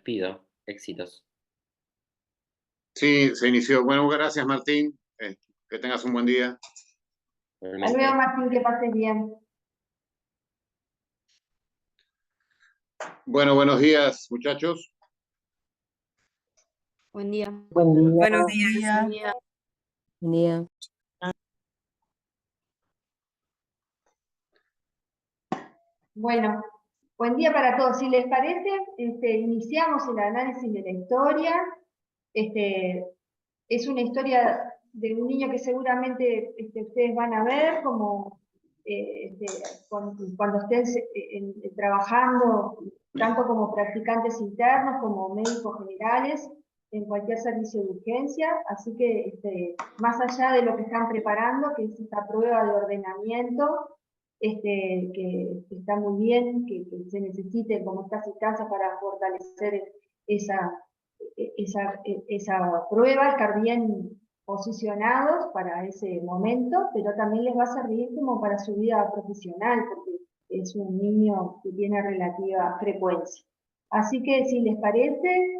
Pido, éxitos. Sí, se inició. Bueno, gracias Martín. Que tengas un buen día. Hasta luego, Realmente. Martín, que pases bien. Bueno, buenos días, muchachos. Buen día. Buen día. Buenos días. Buen día. Bueno, buen día para todos. Si les parece, iniciamos el análisis de la historia. Es una historia de un niño que seguramente ustedes van a ver como cuando estén trabajando, tanto como practicantes internos como médicos generales, en cualquier servicio de urgencia. Así que más allá de lo que están preparando, que es esta prueba de ordenamiento, que está muy bien, que se necesite como estas instancias para fortalecer esa, esa prueba, estar bien posicionados para ese momento, pero también les va a servir como para su vida profesional, porque es un niño que tiene relativa frecuencia. Así que si les parece,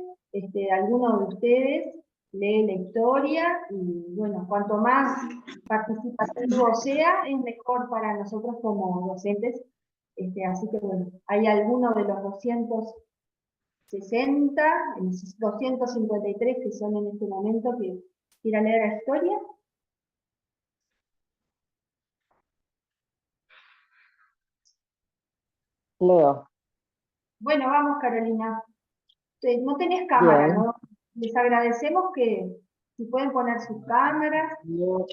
alguno de ustedes lee la historia y bueno, cuanto más participativo sea, es mejor para nosotros como docentes. Así que bueno, hay algunos de los 260, 253 que son en este momento que quieran leer la historia. Leo. Bueno, vamos Carolina. No tenés cámara, Bien. ¿no? Les agradecemos que si pueden poner sus cámaras,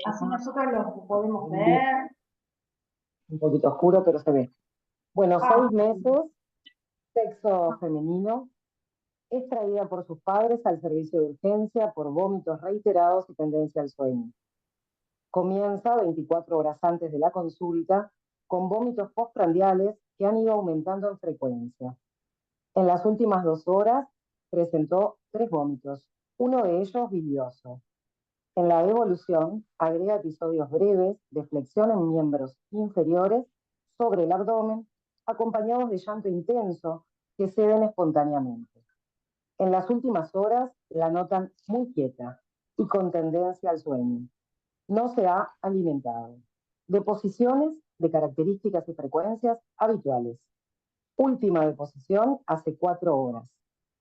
así nosotros los podemos ver. Un poquito oscuro, pero se ve. Bueno, Ah, 6 meses, sexo femenino, es traída por sus padres al servicio de urgencia por vómitos reiterados y tendencia al sueño. Comienza 24 horas antes de la consulta con vómitos postprandiales que han ido aumentando en frecuencia. En las últimas 2 horas presentó 3 vómitos, uno de ellos bilioso. En la evolución agrega episodios breves de flexión en miembros inferiores sobre el abdomen, acompañados de llanto intenso que ceden espontáneamente. En las últimas horas la notan muy quieta y con tendencia al sueño. No se ha alimentado. Deposiciones de características y frecuencias habituales. Última deposición hace 4 horas.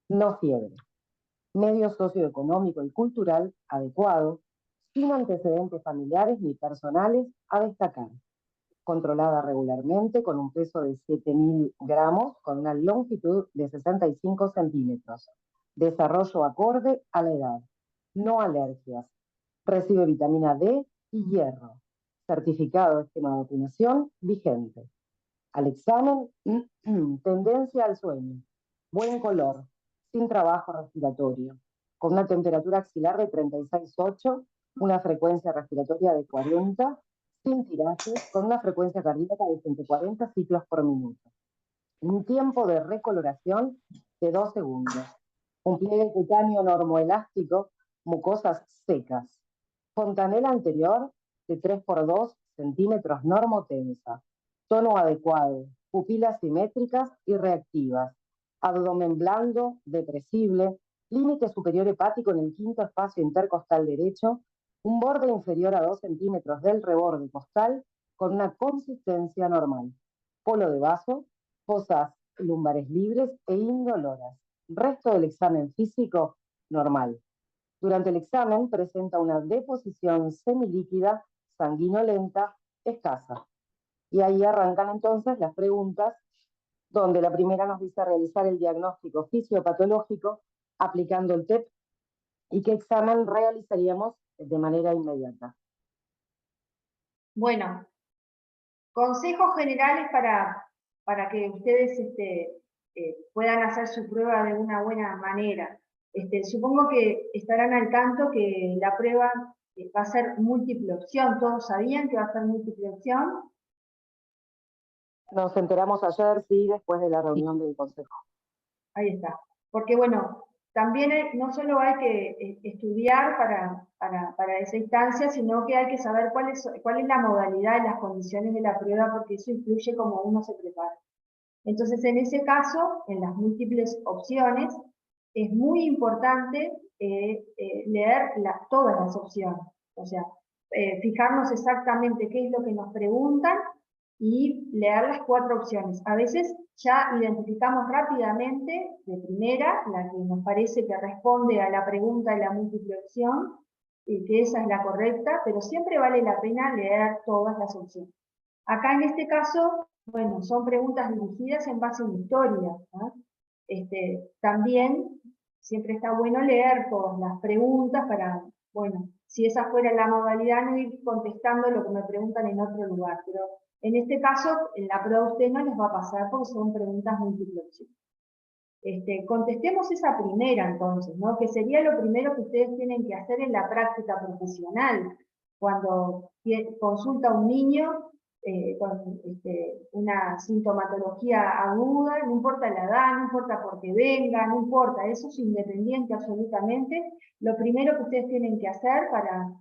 No fiebre. Medio socioeconómico y cultural adecuado, sin antecedentes familiares ni personales a destacar. Controlada regularmente con un peso de 7.000 gramos, con una longitud de 65 centímetros. Desarrollo acorde a la edad. No alergias. Recibe vitamina D y hierro. Certificado de esquema de vacunación vigente. Al examen, tendencia al sueño. Buen color. Sin trabajo respiratorio. Con una temperatura axilar de 36,8, una frecuencia respiratoria de 40, sin tirajes, con una frecuencia cardíaca de 140 ciclos por minuto. Un tiempo de recoloración de 2 segundos. Un pliegue cutáneo normoelástico, mucosas secas. Fontanela anterior de 3 por 2 centímetros normotensa. Tono adecuado. Pupilas simétricas y reactivas. Abdomen blando, depresible. Límite superior hepático en el quinto espacio intercostal derecho. Un borde inferior a 2 centímetros del reborde costal con una consistencia normal. Polo de vaso, fosas lumbares libres e indoloras. Resto del examen físico normal. Durante el examen presenta una deposición semilíquida, sanguinolenta, escasa. Y ahí arrancan entonces las preguntas, donde la primera nos dice realizar el diagnóstico fisiopatológico aplicando el TEP y qué examen realizaríamos de manera inmediata. bueno, consejos generales para que ustedes puedan hacer su prueba de una buena manera. Supongo que estarán al tanto que la prueba va a ser múltiple opción. ¿Todos sabían que va a ser múltiple opción? Nos enteramos ayer, sí, después de la reunión del consejo. Ahí está. Porque bueno, también no solo hay que estudiar para esa instancia, sino que hay que saber cuál es la modalidad y las condiciones de la prueba, porque eso influye cómo uno se prepara. Entonces, en ese caso, en las múltiples opciones, es muy importante leer todas las opciones, o sea, fijarnos exactamente qué es lo que nos preguntan y leer las 4 opciones. A veces ya identificamos rápidamente, de primera, la que nos parece que responde a la pregunta de la múltiple opción, y que esa es la correcta, pero siempre vale la pena leer todas las opciones. Acá en este caso, bueno, son preguntas dirigidas en base a una historia, ¿no? También siempre está bueno leer todas las preguntas para, bueno, si esa fuera la modalidad, no ir contestando lo que me preguntan en otro lugar, pero en este caso, en la prueba a usted no les va a pasar porque son preguntas múltiple opción. Contestemos esa primera entonces, ¿no? Que sería lo primero que ustedes tienen que hacer en la práctica profesional. Cuando consulta a un niño con una sintomatología aguda, no importa la edad, no importa por qué venga, no importa, eso es independiente absolutamente. Lo primero que ustedes tienen que hacer para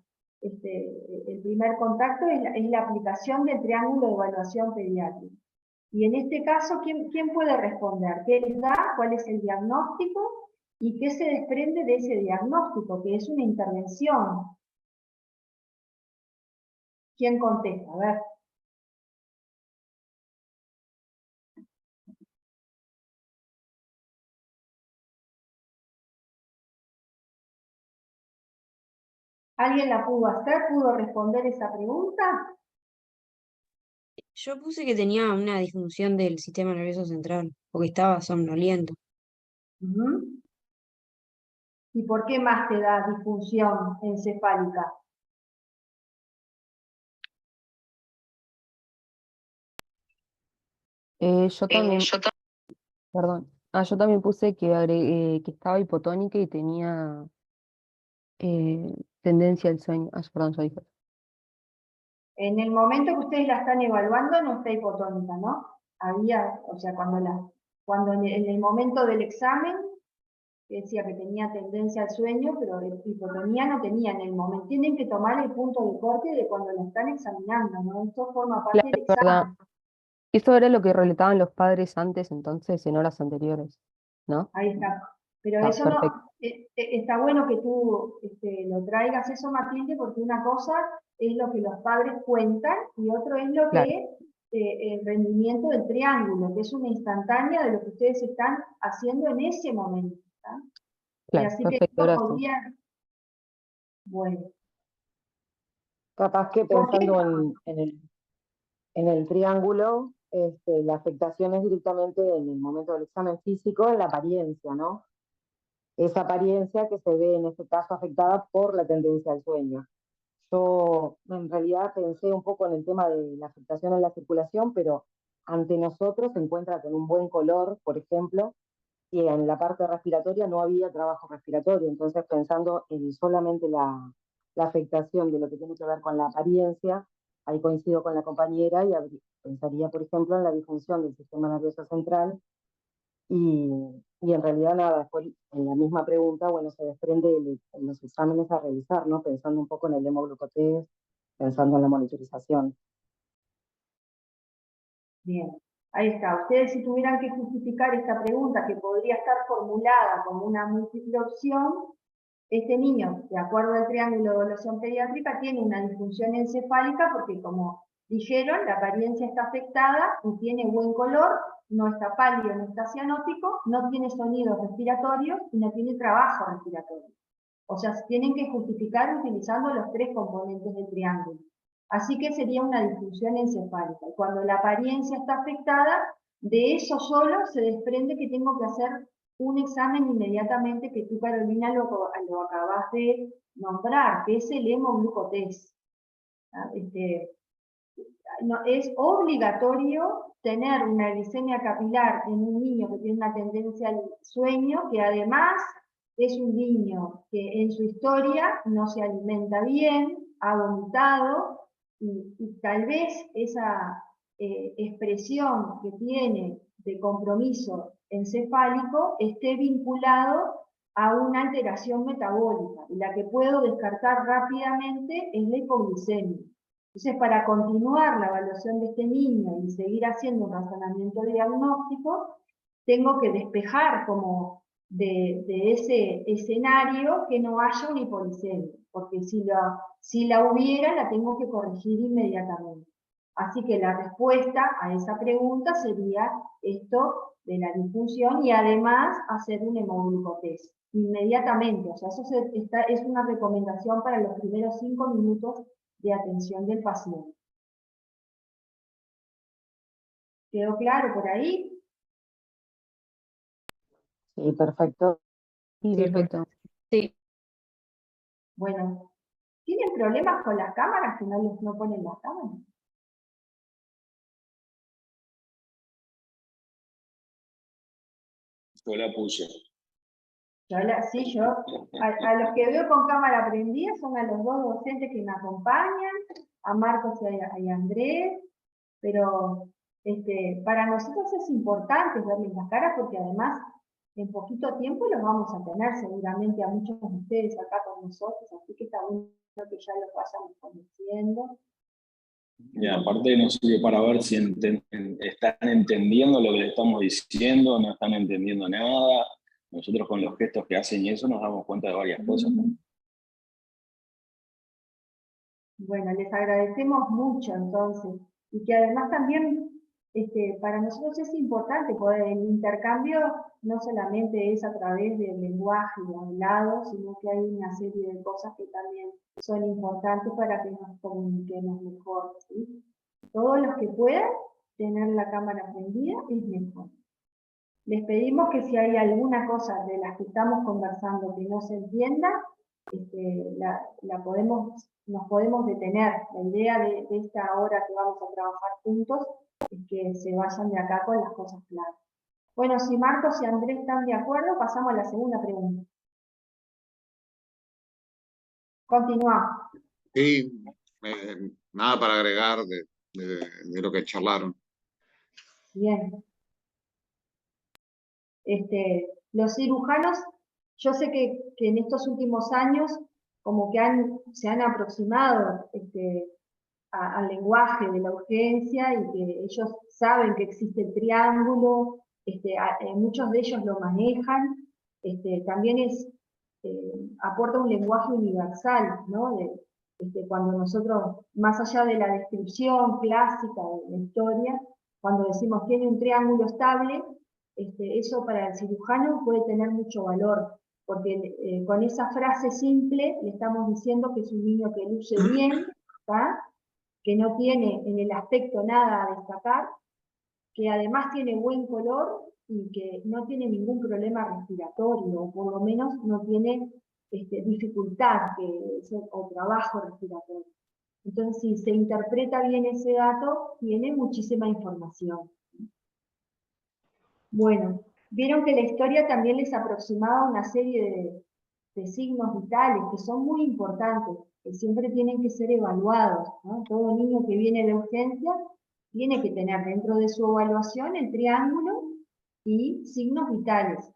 el primer contacto es la aplicación del triángulo de evaluación pediátrica. Y en este caso, ¿quién puede responder? ¿Qué les da? ¿Cuál es el diagnóstico? ¿Y qué se desprende de ese diagnóstico? Que es una intervención. ¿Quién contesta? A ver. ¿Alguien la pudo hacer? ¿Pudo responder esa pregunta? Yo puse que tenía una disfunción del sistema nervioso central, porque estaba somnoliento. Uh-huh. ¿Y por qué más te da disfunción encefálica? Yo también, perdón. Yo también puse que agregué, que estaba hipotónica y tenía tendencia al sueño. Perdón, yo dije. En el momento que ustedes la están evaluando no está hipotónica, ¿no? O sea, cuando en el momento del examen que decía que tenía tendencia al sueño, pero de hipotonía no tenía en el momento. Tienen que tomar el punto de corte de cuando la están examinando, ¿no? Esto forma parte Claro, del es verdad. examen. Eso era lo que relataban los padres antes, entonces, en horas anteriores, ¿no? Ahí está. Pero Está eso no, perfecto. está bueno que tú lo traigas eso, Matilde, porque una cosa es lo que los padres cuentan y otro es lo Claro, que el rendimiento del triángulo, que es una instantánea de lo que ustedes están haciendo en ese momento. ¿Tá? Y claro, así que perfecto, esto gracias. podría, bueno, Capaz que ¿por qué? pensando en el triángulo, la afectación es directamente en el momento del examen físico, en la apariencia, ¿no? Esa apariencia que se ve en este caso afectada por la tendencia al sueño. Yo en realidad pensé un poco en el tema de la afectación en la circulación, pero ante nosotros se encuentra con un buen color, por ejemplo, y en la parte respiratoria no había trabajo respiratorio. Entonces, pensando en solamente la afectación de lo que tiene que ver con la apariencia, ahí coincido con la compañera y pensaría, por ejemplo, en la disfunción del sistema nervioso central y, y en realidad nada, después en la misma pregunta, bueno, se desprende en los exámenes a realizar, ¿no? Pensando un poco en el hemoglucotest, pensando en la monitorización. Bien, ahí está. Ustedes si tuvieran que justificar esta pregunta que podría estar formulada como una múltiple opción, este niño, de acuerdo al triángulo de evaluación pediátrica, tiene una disfunción encefálica porque, como dijeron, la apariencia está afectada y tiene buen color, no está pálido, no está cianótico, no tiene sonidos respiratorios y no tiene trabajo respiratorio. O sea, tienen que justificar utilizando los 3 componentes del triángulo. Así que sería una disfunción encefálica. Cuando la apariencia está afectada, de eso solo se desprende que tengo que hacer un examen inmediatamente que tú, Carolina, lo acabas de nombrar, que es el hemoglucotest. No, es obligatorio tener una glicemia capilar en un niño que tiene una tendencia al sueño, que además es un niño que en su historia no se alimenta bien, ha vomitado, y tal vez esa expresión que tiene de compromiso encefálico esté vinculado a una alteración metabólica, y la que puedo descartar rápidamente es la hipoglicemia. Entonces, para continuar la evaluación de este niño y seguir haciendo un razonamiento diagnóstico, tengo que despejar como de ese escenario que no haya una hipoglicemia, porque si la hubiera, la tengo que corregir inmediatamente. Así que la respuesta a esa pregunta sería esto de la disfunción y además hacer un hemoglucotest inmediatamente. O sea, eso es una recomendación para los primeros 5 minutos de atención del paciente. ¿Quedó claro por ahí? Sí, perfecto. Sí, Sí, perfecto. Sí, Bueno, ¿tienen problemas con las cámaras que no ponen las cámaras? Yo la puse. Sí, a los que veo con cámara prendida son a los 2 docentes que me acompañan, a Marcos y a Andrés, pero para nosotros es importante verles las caras porque además en poquito tiempo los vamos a tener seguramente a muchos de ustedes acá con nosotros, así que está bueno que ya los vayamos conociendo. Y aparte nos sirve para ver si están entendiendo lo que les estamos diciendo, no están entendiendo nada. Nosotros con los gestos que hacen y eso nos damos cuenta de varias cosas. Bueno, les agradecemos mucho entonces, y que además también para nosotros es importante poder el intercambio no solamente es a través del lenguaje y hablado, sino que hay una serie de cosas que también son importantes para que nos comuniquemos mejor, ¿sí? Todos los que puedan tener la cámara prendida es mejor. Les pedimos que si hay alguna cosa de las que estamos conversando que no se entienda, nos podemos detener. La idea de esta hora que vamos a trabajar juntos es que se vayan de acá con las cosas claras. Bueno, si Marcos y Andrés están de acuerdo, pasamos a la segunda pregunta. Continuamos. Sí, nada para agregar de lo que charlaron. Bien. Los cirujanos, yo sé que en estos últimos años como que se han aproximado al lenguaje de la urgencia y que ellos saben que existe el triángulo, muchos de ellos lo manejan, también aporta un lenguaje universal, ¿no? Cuando nosotros, más allá de la descripción clásica de la historia, cuando decimos tiene un triángulo estable, eso para el cirujano puede tener mucho valor, porque con esa frase simple le estamos diciendo que es un niño que luce bien, ¿tá? Que no tiene en el aspecto nada a destacar, que además tiene buen color y que no tiene ningún problema respiratorio, o por lo menos no tiene dificultad o trabajo respiratorio. Entonces, si se interpreta bien ese dato, tiene muchísima información. Bueno, vieron que la historia también les aproximaba una serie de signos vitales que son muy importantes, que siempre tienen que ser evaluados, ¿no? Todo niño que viene de urgencia tiene que tener dentro de su evaluación el triángulo y signos vitales.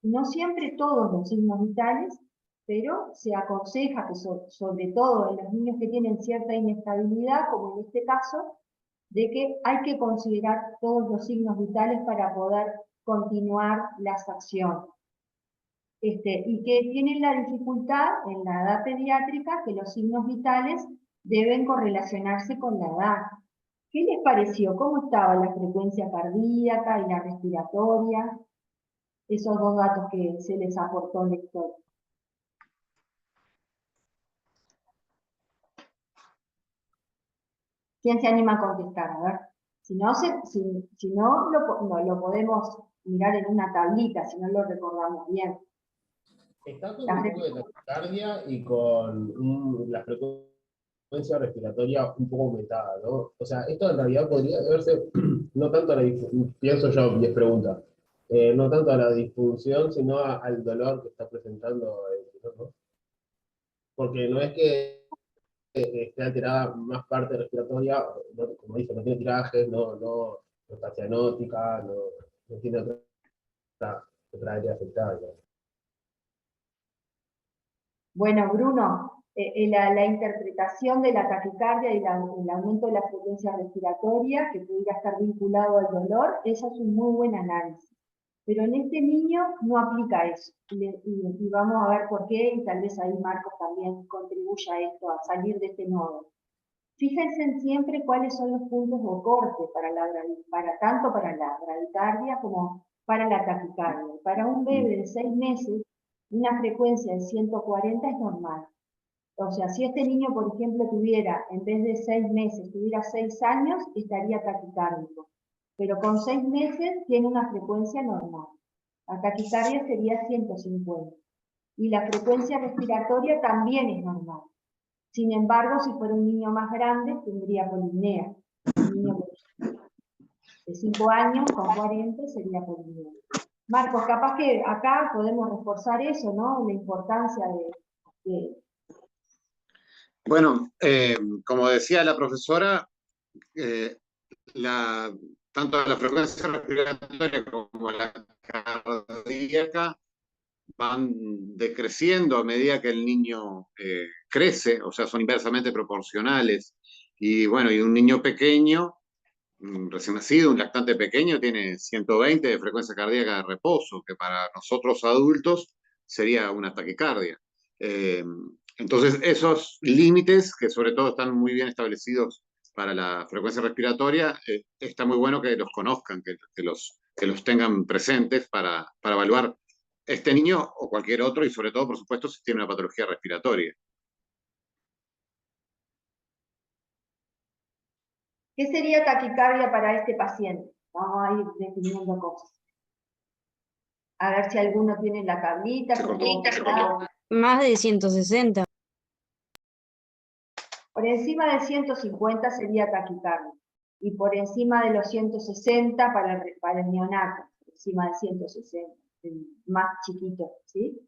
No siempre todos los signos vitales, pero se aconseja que sobre todo en los niños que tienen cierta inestabilidad, como en este caso, de que hay que considerar todos los signos vitales para poder continuar las acciones. Y que tienen la dificultad en la edad pediátrica que los signos vitales deben correlacionarse con la edad. ¿Qué les pareció? ¿Cómo estaba la frecuencia cardíaca y la respiratoria? Esos dos datos que se les aportó en la historia. ¿Quién se anima a contestar? A ver. Si no, lo podemos mirar en una tablita, si no lo recordamos bien. Está con un poco de taquicardia y con la frecuencia respiratoria un poco aumentada, ¿no? O sea, esto en realidad podría deberse, no tanto a la disfunción, pienso yo, mi pregunta, no tanto a la disfunción, sino al dolor que está presentando el señor, ¿no? Porque no es que esté alterada más parte respiratoria, no, como dice, no tiene tirajes, no está cianótica, no tiene otra área afectada, ¿no? Bueno, Bruno, la interpretación de la taquicardia y el aumento de la frecuencia respiratoria, que pudiera estar vinculado al dolor, eso es un muy buen análisis. Pero en este niño no aplica eso. Y vamos a ver por qué, y tal vez ahí Marcos también contribuya a esto, a salir de este nodo. Fíjense siempre cuáles son los puntos de corte tanto para la bradicardia como para la taquicardia. Para un bebé de 6 meses, una frecuencia de 140 es normal. O sea, si este niño, por ejemplo, tuviera, en vez de 6 meses, tuviera 6 años, estaría taquicárdico. Pero con 6 meses tiene una frecuencia normal. La taquicardia sería 150. Y la frecuencia respiratoria también es normal. Sin embargo, si fuera un niño más grande, tendría polipnea. Un niño de 5 años con 40 sería polipnea. Marcos, capaz que acá podemos reforzar eso, ¿no? La importancia de Bueno, como decía la profesora, tanto la frecuencia respiratoria como la cardíaca van decreciendo a medida que el niño crece, o sea, son inversamente proporcionales. Y bueno, y un niño pequeño, recién nacido, un lactante pequeño, tiene 120 de frecuencia cardíaca de reposo, que para nosotros adultos sería una taquicardia. Entonces, esos límites, que sobre todo están muy bien establecidos para la frecuencia respiratoria, está muy bueno que los conozcan, que los tengan presentes para evaluar este niño o cualquier otro, y sobre todo, por supuesto, si tiene una patología respiratoria. ¿Qué sería taquicardia para este paciente? Vamos a ir definiendo cosas. A ver si alguno tiene la tablita. Más de 160. Por encima de 150 sería taquicardia. Y por encima de los 160 para el neonato. Por encima de 160, el más chiquito, ¿sí?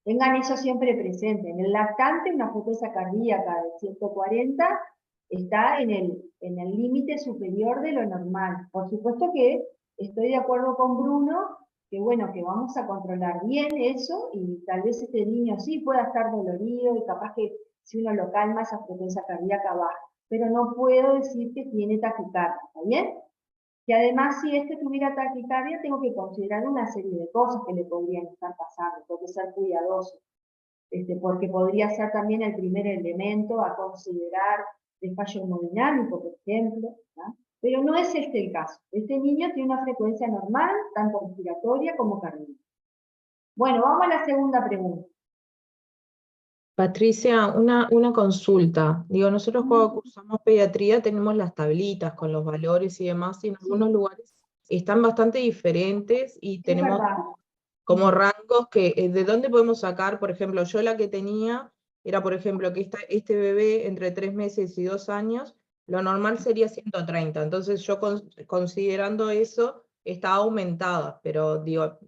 Tengan eso siempre presente. En el lactante, una frecuencia cardíaca de 140 está en el límite superior de lo normal. Por supuesto que estoy de acuerdo con Bruno, que bueno, que vamos a controlar bien eso, y tal vez este niño sí pueda estar dolorido, y capaz que si uno lo calma, esa frecuencia cardíaca baja. Pero no puedo decir que tiene taquicardia, ¿está bien? Y además, si este tuviera taquicardia, tengo que considerar una serie de cosas que le podrían estar pasando. Tengo que ser cuidadoso, porque podría ser también el primer elemento a considerar de fallo hemodinámico, por ejemplo, ¿no? Pero no es este el caso. Este niño tiene una frecuencia normal, tanto respiratoria como cardíaca. Bueno, vamos a la segunda pregunta. Patricia, una consulta. Digo, nosotros cuando cursamos pediatría tenemos las tablitas con los valores y demás, y en algunos lugares están bastante diferentes y tenemos como rangos que, ¿de dónde podemos sacar? Por ejemplo, yo la que tenía era, por ejemplo, que este bebé entre 3 meses y 2 años, lo normal sería 130. Entonces yo considerando eso, estaba aumentada, pero digo,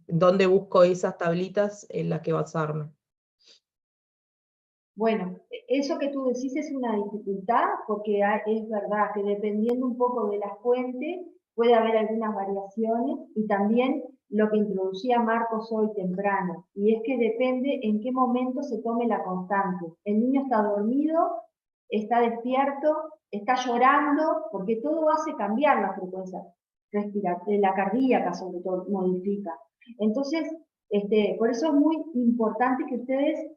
¿dónde busco esas tablitas en las que basarme? Bueno, eso que tú decís es una dificultad, porque es verdad que dependiendo un poco de la fuente, puede haber algunas variaciones, y también lo que introducía Marcos hoy temprano, y es que depende en qué momento se tome la constante. El niño está dormido, está despierto, está llorando, porque todo hace cambiar la frecuencia respiratoria, la cardíaca sobre todo, modifica. Entonces, por eso es muy importante que ustedes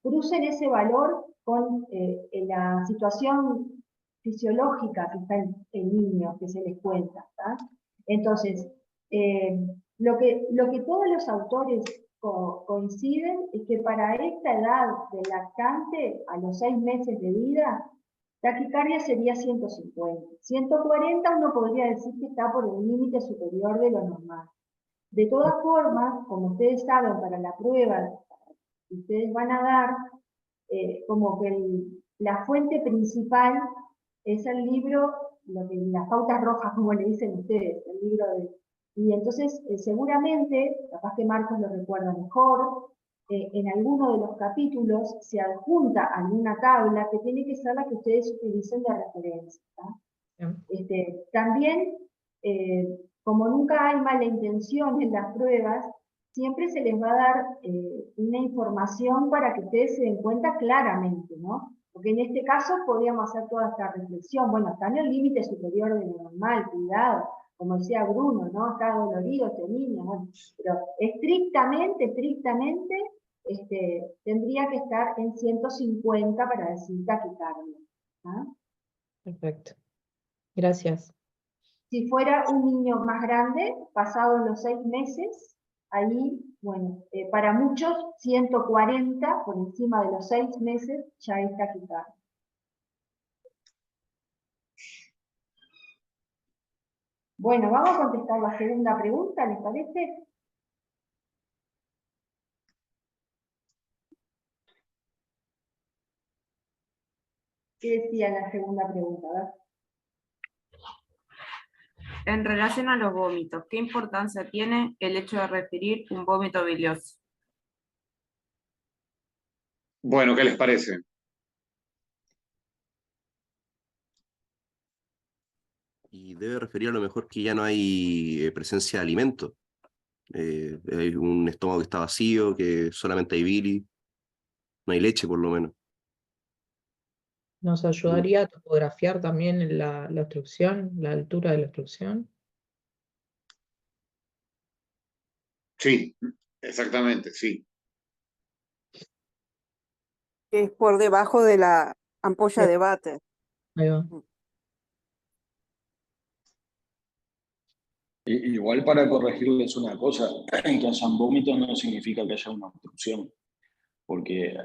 crucen ese valor con la situación fisiológica que está el niño, que se les cuenta, ¿tá? Entonces, lo que todos los autores coinciden es que para esta edad del lactante, a los 6 meses de vida, taquicardia sería 150. 140 uno podría decir que está por el límite superior de lo normal. De todas formas, como ustedes saben, para la prueba que ustedes van a dar, como que la fuente principal es el libro, las pautas rojas, como le dicen ustedes, el libro y entonces seguramente, capaz que Marcos lo recuerda mejor, en alguno de los capítulos se adjunta alguna tabla que tiene que ser la que ustedes utilicen de referencia, ¿tá? También, como nunca hay mala intención en las pruebas, siempre se les va a dar una información para que ustedes se den cuenta claramente, ¿no? Porque en este caso podríamos hacer toda esta reflexión. Bueno, está en el límite superior de lo normal, cuidado. como decía Bruno, ¿no? Está dolorido este niño, bueno, pero estrictamente, tendría que estar en 150 para decir taquicardia. ¿Ah? Perfecto. Gracias. Si fuera un niño más grande, pasados los 6 meses, ahí, bueno, para muchos 140, por encima de los 6 meses, ya es taquicardia. Bueno, vamos a contestar la segunda pregunta, ¿les parece? ¿Qué decía la segunda pregunta? A ver. En relación a los vómitos, ¿qué importancia tiene el hecho de referir un vómito bilioso? Bueno, ¿qué les parece? Y debe referir a lo mejor que ya no hay presencia de alimento. Hay un estómago que está vacío, que solamente hay bilis, no hay leche por lo menos. ¿Nos ayudaría a topografiar también la obstrucción, la altura de la obstrucción? Sí, exactamente, sí. Es por debajo de la ampolla de váter. Ahí va. Igual para corregirles una cosa, que hayan vómitos no significa que haya una obstrucción, porque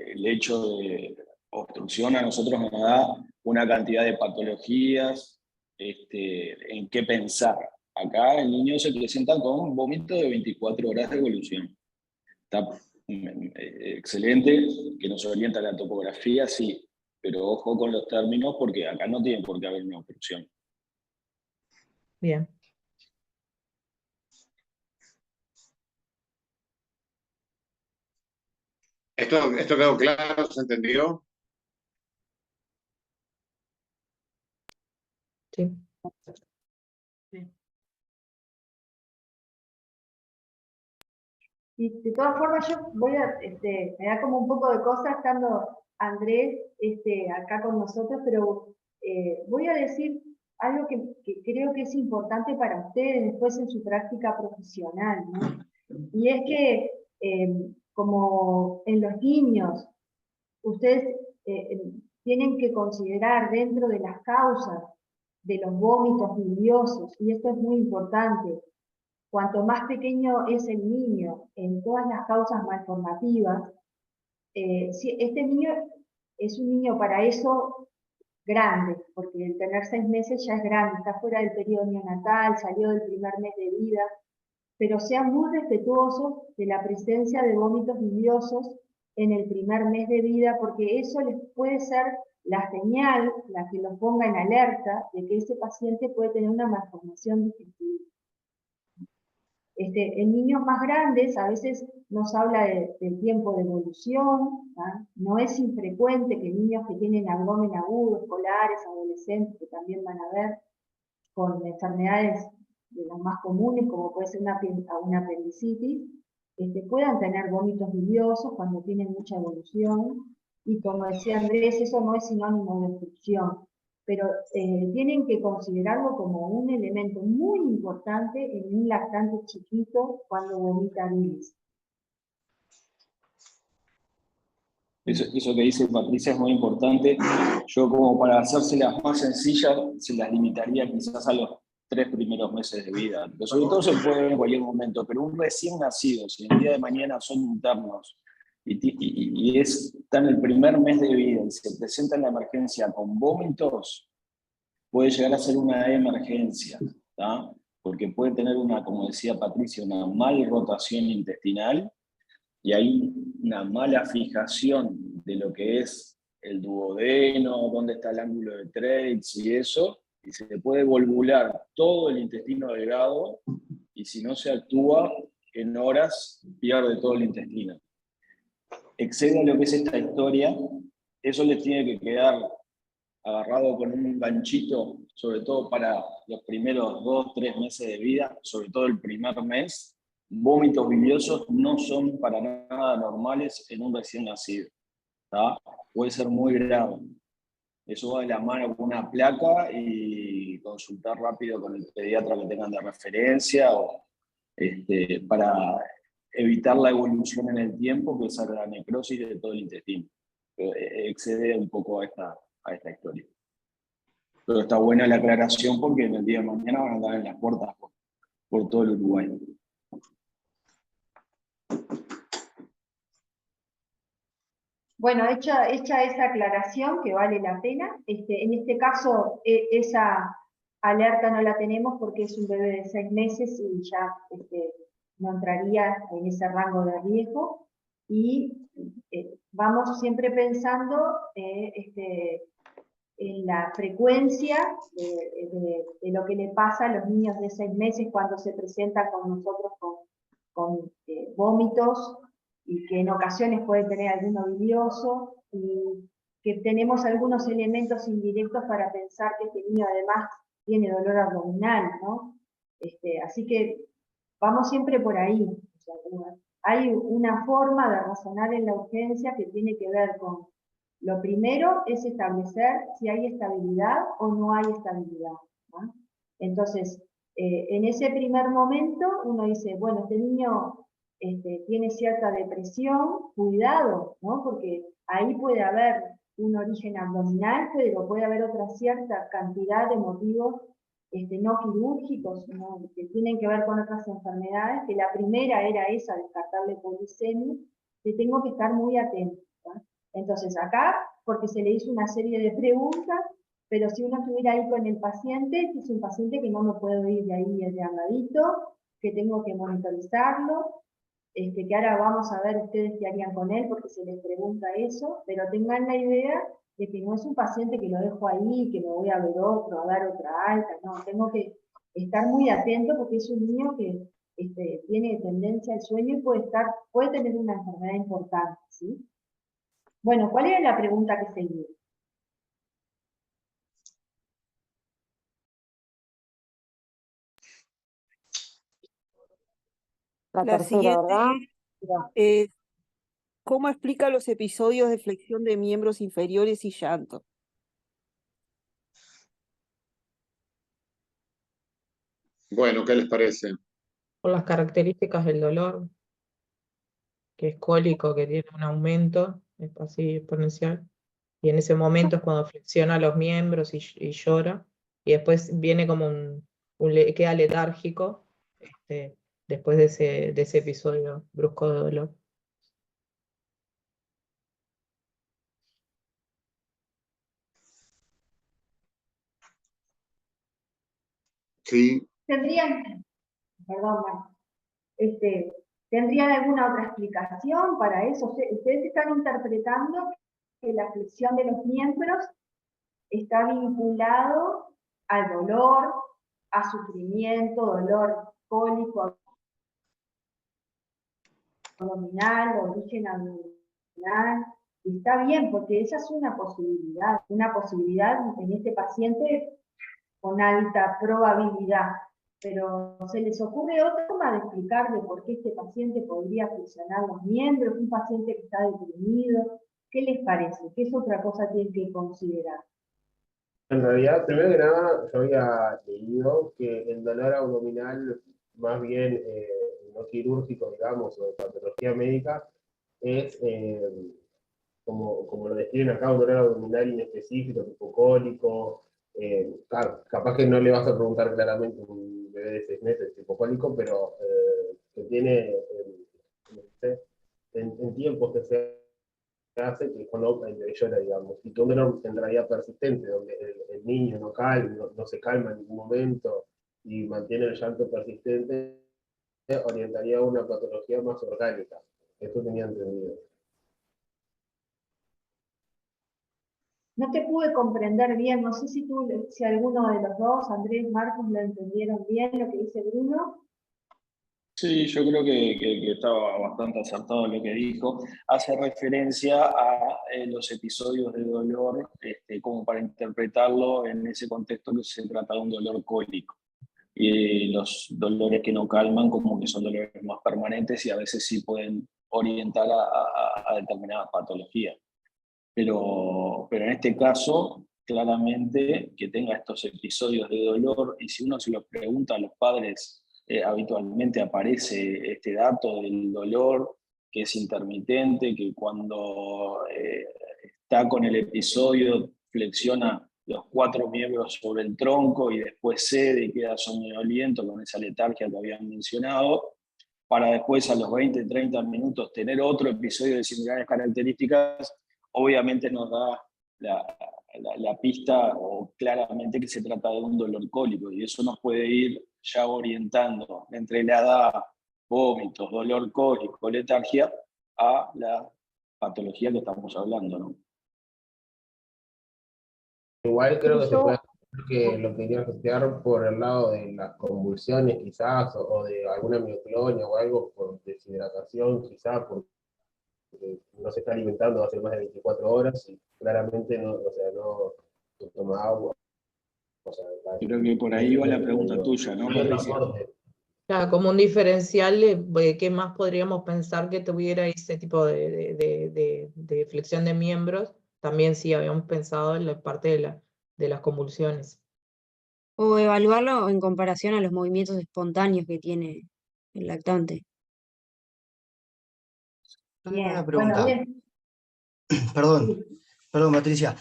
el hecho de obstrucción a nosotros nos da una cantidad de patologías en qué pensar. Acá el niño se presenta con un vómito de 24 horas de evolución. Está excelente, que nos orienta la topografía, sí, pero ojo con los términos porque acá no tiene por qué haber una obstrucción. Bien. ¿Esto quedó claro? ¿Se entendió? Sí. Y de todas formas yo voy a, me da como un poco de cosa estando Andrés acá con nosotros, pero voy a decir algo que creo que es importante para ustedes después en su práctica profesional, ¿no? Y es que como en los niños, ustedes tienen que considerar dentro de las causas de los vómitos biliosos, y esto es muy importante, cuanto más pequeño es el niño en todas las causas malformativas, si este niño es un niño para eso grande, porque el tener 6 meses ya es grande, está fuera del periodo neonatal, salió del primer mes de vida, pero sean muy respetuosos de la presencia de vómitos biliosos en el primer mes de vida, porque eso les puede ser la señal, la que los ponga en alerta de que ese paciente puede tener una malformación digestiva. En niños más grandes a veces nos habla del tiempo de evolución, ¿tá? No es infrecuente que niños que tienen abdomen agudo, escolares, adolescentes, que también van a ver, con enfermedades de las más comunes, como puede ser una apendicitis, puedan tener vómitos biliosos cuando tienen mucha evolución, y como decía Andrés, eso no es sinónimo de obstrucción, pero tienen que considerarlo como un elemento muy importante en un lactante chiquito cuando vomita bilis. Eso que dice Patricia es muy importante. Yo, como para hacérselas más sencillas, se las limitaría quizás a los 3 primeros meses de vida. Pero sobre todo se puede ver en cualquier momento, pero un recién nacido, si el día de mañana son internos y está en el primer mes de vida y se presenta en la emergencia con vómitos, puede llegar a ser una emergencia, ¿tá? Porque puede tener como decía Patricia, una mal rotación intestinal, y hay una mala fijación de lo que es el duodeno, dónde está el ángulo de Treitz y eso, y se puede volvular todo el intestino delgado, y si no se actúa, en horas pierde todo el intestino. Excede a lo que es esta historia, eso les tiene que quedar agarrado con un ganchito, sobre todo para los primeros 2-3 meses de vida, sobre todo el primer mes. Vómitos biliosos no son para nada normales en un recién nacido, ¿tá? Puede ser muy grave. Eso va de la mano con una placa y consultar rápido con el pediatra que tengan de referencia o, para evitar la evolución en el tiempo, que es la necrosis de todo el intestino. Excede un poco a esta historia. Pero está buena la aclaración porque en el día de mañana van a andar en las puertas por todo el Uruguay. Bueno, hecha esa aclaración, que vale la pena, en este caso esa alerta no la tenemos porque es un bebé de 6 meses y ya no entraría en ese rango de riesgo. Y vamos siempre pensando en la frecuencia de lo que le pasa a los niños de 6 meses cuando se presentan con nosotros con vómitos, y que en ocasiones puede tener alguno bilioso, y que tenemos algunos elementos indirectos para pensar que este niño además tiene dolor abdominal, ¿no? Así que vamos siempre por ahí. O sea, hay una forma de razonar en la urgencia que tiene que ver con, lo primero es establecer si hay estabilidad o no hay estabilidad, ¿no? Entonces, en ese primer momento uno dice, bueno, este niño tiene cierta depresión, cuidado, ¿no? Porque ahí puede haber un origen abdominal, pero puede haber otra cierta cantidad de motivos no quirúrgicos, ¿no? Que tienen que ver con otras enfermedades, que la primera era esa, descartable polisemia, que tengo que estar muy atento, ¿no? Entonces acá, porque se le hizo una serie de preguntas, pero si uno estuviera ahí con el paciente, es un paciente que no me puedo ir de ahí de amadito, que tengo que monitorizarlo, que ahora vamos a ver ustedes qué harían con él, porque se les pregunta eso, pero tengan la idea de que no es un paciente que lo dejo ahí, que me voy a ver otro, a dar otra alta, no, tengo que estar muy atento porque es un niño que tiene tendencia al sueño y puede tener una enfermedad importante, ¿sí? Bueno, ¿cuál era la pregunta que seguía? La La tercera, siguiente ¿verdad? es, ¿cómo explica los episodios de flexión de miembros inferiores y llanto? Bueno, ¿qué les parece? Por las características del dolor, que es cólico, que tiene un aumento, es así exponencial, y en ese momento es cuando flexiona los miembros y llora, y después viene como queda letárgico, después de ese episodio brusco de dolor. Sí. Perdón, ¿tendrían alguna otra explicación para eso? Ustedes están interpretando que la flexión de los miembros está vinculado al dolor, a sufrimiento, dolor cólico abdominal, origen abdominal. Y está bien, porque esa es una posibilidad en este paciente con alta probabilidad. Pero ¿se les ocurre otra forma de explicar de por qué este paciente podría flexionar los miembros? Un paciente que está deprimido, ¿qué les parece? ¿Qué es otra cosa que hay que considerar? En realidad, primero que nada, yo había leído que el dolor abdominal, más bien no quirúrgico, digamos, o de patología médica, es, como lo describen acá, un dolor abdominal inespecífico, tipo cólico. Claro, capaz que no le vas a preguntar claramente a un bebé de 6 meses tipo cólico, pero que tiene en tiempos que se hace que cuando el bebé llora, digamos, y que un dolor en realidad persistente, donde el niño no se calma en ningún momento y mantiene el llanto persistente, orientaría a una patología más orgánica. Eso tenía entendido. No te pude comprender bien, no sé si alguno de los dos, Andrés, Marcos, lo entendieron bien lo que dice Bruno. Sí, yo creo que estaba bastante acertado lo que dijo. Hace referencia a los episodios de dolor, como para interpretarlo en ese contexto que se trata de un dolor cólico. Y los dolores que no calman como que son dolores más permanentes y a veces sí pueden orientar a determinadas patologías. Pero en este caso claramente que tenga estos episodios de dolor, y si uno se los pregunta a los padres, habitualmente aparece este dato del dolor, que es intermitente, que cuando está con el episodio flexiona los 4 miembros sobre el tronco y después cede y queda somnoliento con esa letargia que habían mencionado, para después a los 20, 30 minutos tener otro episodio de similares características, obviamente nos da la pista o claramente que se trata de un dolor cólico, y eso nos puede ir ya orientando entre la edad, vómitos, dolor cólico, letargia, a la patología que estamos hablando, ¿no? Igual creo que se Yo, puede hacer que lo quería gestionar por el lado de las convulsiones quizás, o de alguna mioclonia o algo por deshidratación quizás, porque no se está alimentando hace más de 24 horas y claramente no, o sea, no toma agua. O sea, Creo que por ahí va la pregunta tuya, ¿no, Patricia? Claro, como un diferencial de qué más podríamos pensar que tuviera ese tipo de flexión de miembros. También sí habíamos pensado en la parte de las convulsiones. O evaluarlo en comparación a los movimientos espontáneos que tiene el lactante. Yo tengo una Bien, bueno, pregunta. bien. Perdón, perdón, Patricia.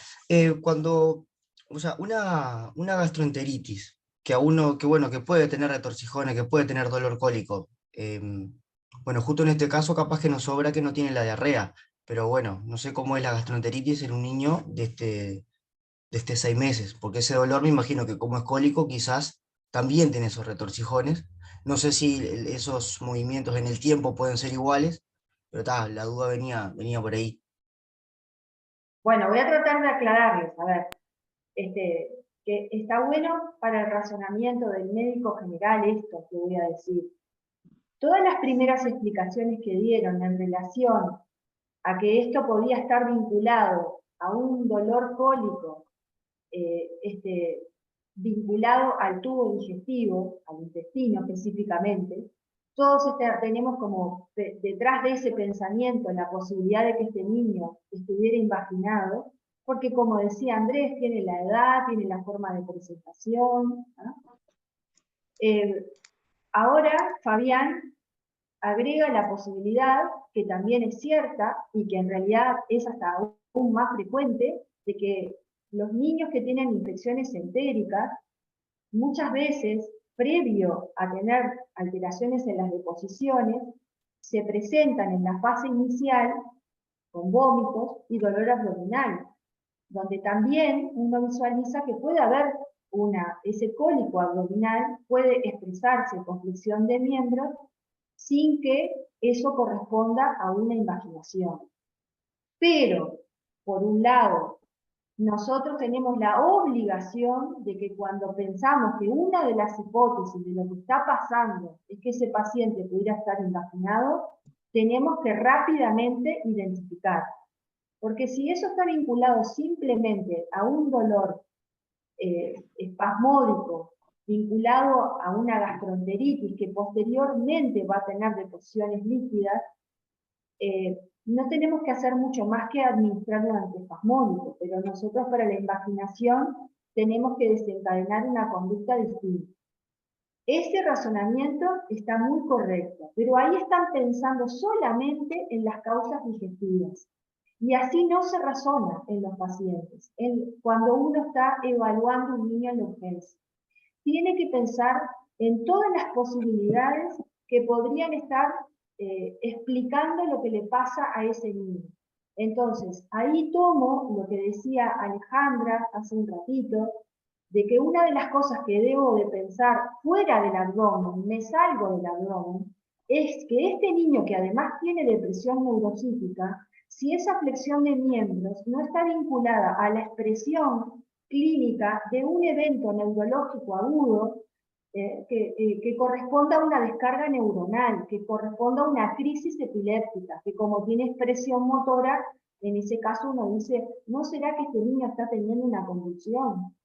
Cuando, o sea, una gastroenteritis, que a uno, que bueno, que puede tener retorcijones, que puede tener dolor cólico. Bueno, justo en este caso capaz que nos sobra que no tiene la diarrea, pero bueno, no sé cómo es la gastroenteritis en un niño de este 6 meses, porque ese dolor me imagino que como es cólico quizás también tiene esos retorcijones. No sé si esos movimientos en el tiempo pueden ser iguales, pero la duda venía por ahí. Bueno, voy a tratar de aclararles, a ver, que está bueno para el razonamiento del médico general esto que voy a decir. Todas las primeras explicaciones que dieron en relación a que esto podía estar vinculado a un dolor cólico, vinculado al tubo digestivo, al intestino específicamente, todos tenemos como detrás de ese pensamiento la posibilidad de que este niño estuviera invaginado, porque como decía Andrés, tiene la edad, tiene la forma de presentación. ¿No? Ahora Fabián agrega la posibilidad, que también es cierta y que en realidad es hasta aún más frecuente, de que los niños que tienen infecciones entéricas, muchas veces, previo a tener alteraciones en las deposiciones, se presentan en la fase inicial con vómitos y dolor abdominal, donde también uno visualiza que puede haber ese cólico abdominal, puede expresarse con flexión de miembros sin que eso corresponda a una invaginación. Pero, por un lado, nosotros tenemos la obligación de que cuando pensamos que una de las hipótesis de lo que está pasando es que ese paciente pudiera estar invaginado, tenemos que rápidamente identificar. Porque si eso está vinculado simplemente a un dolor espasmódico, vinculado a una gastroenteritis que posteriormente va a tener deposiciones líquidas, no tenemos que hacer mucho más que administrar un antiespasmódico, pero nosotros para la invaginación tenemos que desencadenar una conducta distinta. Ese razonamiento está muy correcto, pero ahí están pensando solamente en las causas digestivas. Y así no se razona en los pacientes, cuando uno está evaluando un niño en la urgencia. Tiene que pensar en todas las posibilidades que podrían estar explicando lo que le pasa a ese niño. Entonces, ahí tomo lo que decía Alejandra hace un ratito, de que una de las cosas que debo de pensar fuera del abdomen, me salgo del abdomen, es que este niño que además tiene depresión neuropsíquica, si esa flexión de miembros no está vinculada a la expresión clínica de un evento neurológico agudo, que corresponda a una descarga neuronal, que corresponda a una crisis epiléptica, que como tiene expresión motora, en ese caso uno dice, ¿no será que este niño está teniendo una convulsión?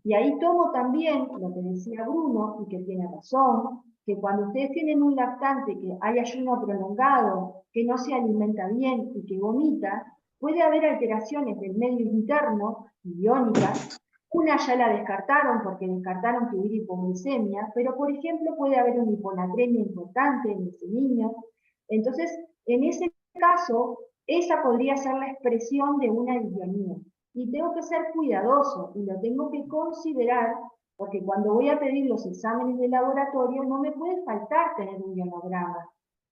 Y ahí tomo también lo que decía Bruno, y que tiene razón, que cuando ustedes tienen un lactante que hay ayuno prolongado, que no se alimenta bien y que vomita, Puede haber alteraciones del medio interno, iónicas. Una ya la descartaron porque descartaron que hubiera hipoglucemia, pero por ejemplo puede haber una hiponatremia importante en ese niño. Entonces, en ese caso, esa podría ser la expresión de una disbionía. Y tengo que ser cuidadoso y lo tengo que considerar, porque cuando voy a pedir los exámenes de laboratorio no me puede faltar tener un ionograma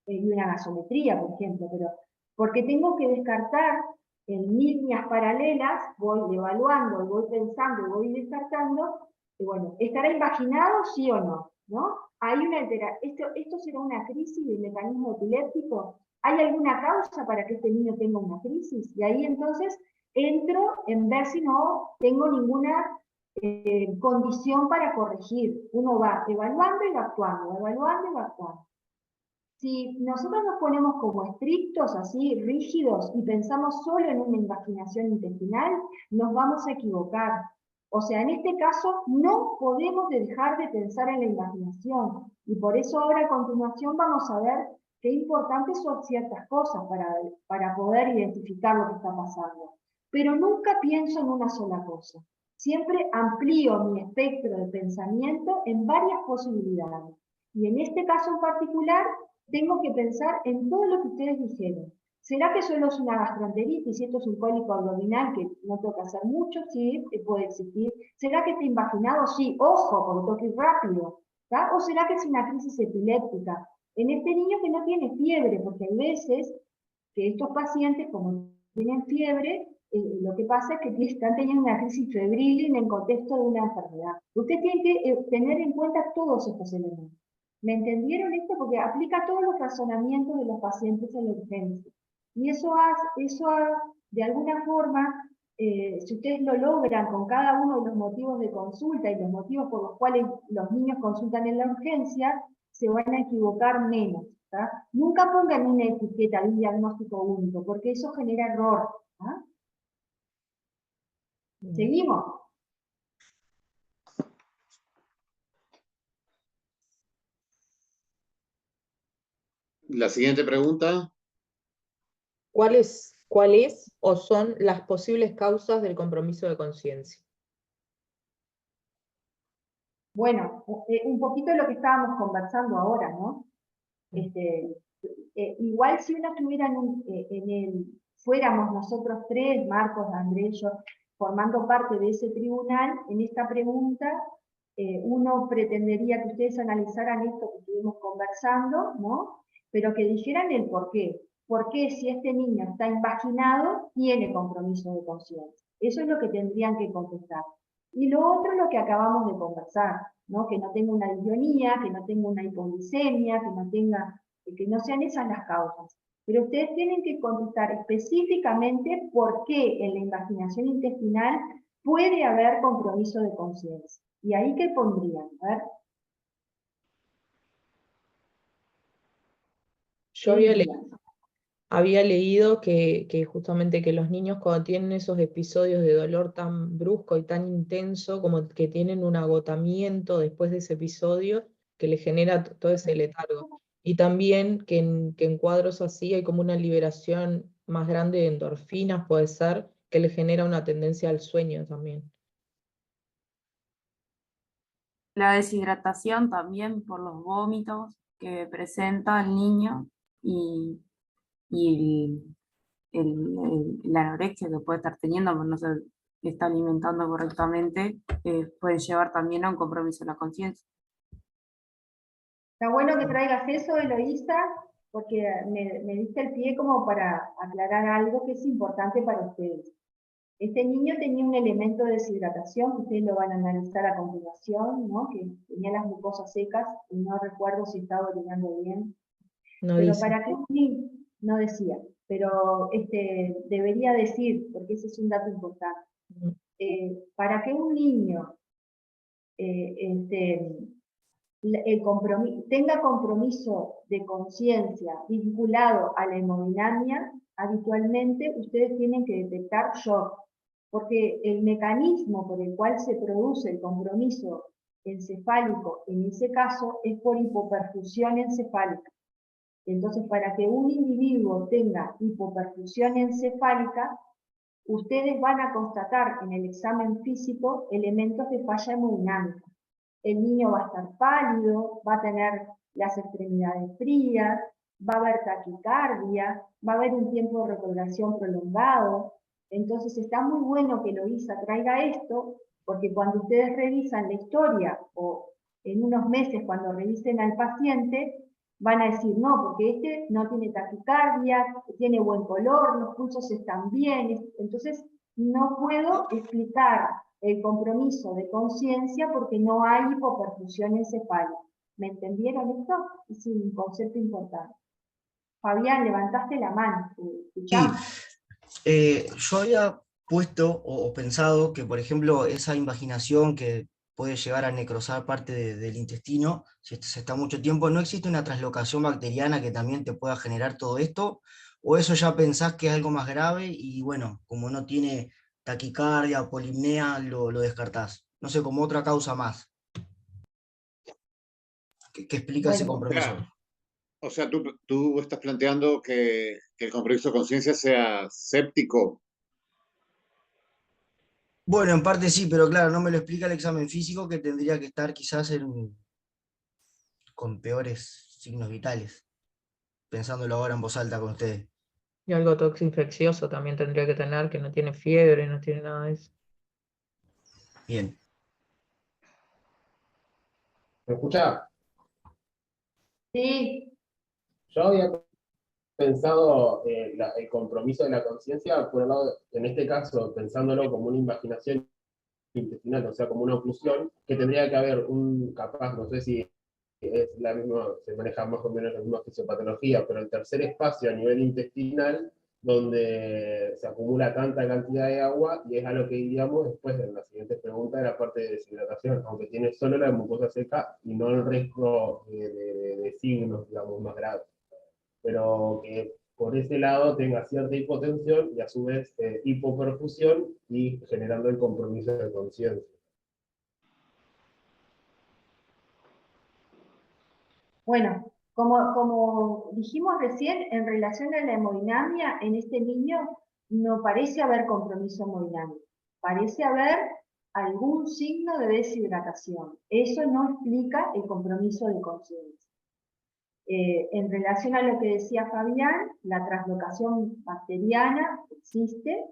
y una gasometría, por ejemplo, pero porque tengo que descartar en líneas paralelas, voy evaluando, voy pensando, voy descartando, y bueno, ¿estará imaginado sí o no? ¿No? Hay una ¿Esto será una crisis del mecanismo epiléptico? ¿Hay alguna causa para que este niño tenga una crisis? Y ahí entonces entro en ver si no tengo ninguna condición para corregir. Uno va evaluando y va actuando, evaluando y va actuando. Si nosotros nos ponemos como estrictos, así, rígidos, y pensamos solo en una invaginación intestinal, nos vamos a equivocar. O sea, en este caso no podemos dejar de pensar en la invaginación. Y por eso ahora a continuación vamos a ver qué importantes son ciertas cosas para poder identificar lo que está pasando. Pero nunca pienso en una sola cosa. Siempre amplío mi espectro de pensamiento en varias posibilidades. Y en este caso en particular, tengo que pensar en todo lo que ustedes dijeron. ¿Será que solo es una gastroenteritis y esto es un cólico abdominal que no tengo que hacer mucho? Sí, puede existir. ¿Será que está invaginado? Sí, ojo, porque tengo que ir rápido. ¿Tá? ¿O será que es una crisis epiléptica? En este niño que no tiene fiebre, porque hay veces que estos pacientes, como tienen fiebre, lo que pasa es que están teniendo una crisis febril en el contexto de una enfermedad. Usted tiene que tener en cuenta todos estos elementos. ¿Me entendieron esto? Porque aplica todos los razonamientos de los pacientes en la urgencia. Y eso de alguna forma, si ustedes lo logran con cada uno de los motivos de consulta y los motivos por los cuales los niños consultan en la urgencia, se van a equivocar menos. ¿tá? Nunca pongan una etiqueta de un diagnóstico único, porque eso genera error. ¿tá? ¿Seguimos? La siguiente pregunta. ¿Cuál es o son las posibles causas del compromiso de conciencia? Bueno, un poquito lo que estábamos conversando ahora, ¿no? Igual si uno estuviera fuéramos nosotros tres, Marcos, Andrés, yo, formando parte de ese tribunal, en esta pregunta uno pretendería que ustedes analizaran esto que estuvimos conversando, ¿no? Pero que dijeran el por qué. ¿Por qué si este niño está invaginado tiene compromiso de conciencia? Eso es lo que tendrían que contestar. Y lo otro es lo que acabamos de conversar, ¿no? Que no tenga una disbionía, que no tenga una hipoglucemia, que no sean esas las causas. Pero ustedes tienen que contestar específicamente por qué en la invaginación intestinal puede haber compromiso de conciencia. ¿Y ahí qué pondrían? A ver. Yo había leído que justamente que los niños cuando tienen esos episodios de dolor tan brusco y tan intenso, como que tienen un agotamiento después de ese episodio que les genera todo ese letargo. Y también que en cuadros así hay como una liberación más grande de endorfinas, puede ser, que les genera una tendencia al sueño también. La deshidratación también por los vómitos que presenta el niño y la anorexia que puede estar teniendo, porque no se está alimentando correctamente, puede llevar también a un compromiso de la conciencia. Está bueno que traigas eso, Eloísa, porque me diste el pie como para aclarar algo que es importante para ustedes. Este niño tenía un elemento de deshidratación, que ustedes lo van a analizar a continuación, ¿no? Que tenía las mucosas secas, y no recuerdo si estaba orinando bien. No pero dice. para que un niño, no decía, pero debería decir, porque ese es un dato importante. Para que un niño tenga compromiso de conciencia vinculado a la hemodinamia, habitualmente ustedes tienen que detectar shock, porque el mecanismo por el cual se produce el compromiso encefálico en ese caso es por hipoperfusión encefálica. Entonces, para que un individuo tenga hipoperfusión encefálica, ustedes van a constatar en el examen físico elementos de falla hemodinámica. El niño va a estar pálido, va a tener las extremidades frías, va a haber taquicardia, va a haber un tiempo de recuperación prolongado. Entonces está muy bueno que Loisa traiga esto, porque cuando ustedes revisan la historia o en unos meses cuando revisen al paciente, van a decir, no, porque este no tiene taquicardia, tiene buen color, los pulsos están bien. Entonces no puedo explicar el compromiso de conciencia porque no hay hipoperfusión encefálica. ¿Me entendieron esto? Es un concepto importante. Fabián, levantaste la mano. ¿Escuchamos? Yo había puesto o pensado que, por ejemplo, esa invaginación que puede llegar a necrosar parte del intestino, si se está mucho tiempo, ¿no existe una traslocación bacteriana que también te pueda generar todo esto? ¿O eso ya pensás que es algo más grave y bueno, como no tiene taquicardia o polimnea, lo descartás? No sé, como otra causa más. ¿Qué explica ese compromiso? O sea, tú estás planteando que el compromiso de conciencia sea séptico. Bueno, en parte sí, pero claro, no me lo explica el examen físico, que tendría que estar quizás con peores signos vitales, pensándolo ahora en voz alta con ustedes. Y algo toxinfeccioso también tendría que tener, que no tiene fiebre, no tiene nada de eso. Bien. ¿Me escuchás? Sí. Yo había pensado el compromiso de la conciencia, por el lado, en este caso, pensándolo como una invaginación intestinal, o sea, como una oclusión, que tendría que haber capaz, no sé si es la misma, se maneja más o menos la misma fisiopatología, pero el tercer espacio a nivel intestinal, donde se acumula tanta cantidad de agua, y es a lo que iríamos después en la siguiente pregunta de la parte de deshidratación, aunque tiene solo la mucosa seca y no el resto de signos, digamos, más graves. Pero que por ese lado tenga cierta hipotensión y a su vez hipoperfusión y generando el compromiso de conciencia. Bueno, como dijimos recién, en relación a la hemodinamia, en este niño no parece haber compromiso hemodinámico. Parece haber algún signo de deshidratación. Eso no explica el compromiso de conciencia. En relación a lo que decía Fabián, la translocación bacteriana existe.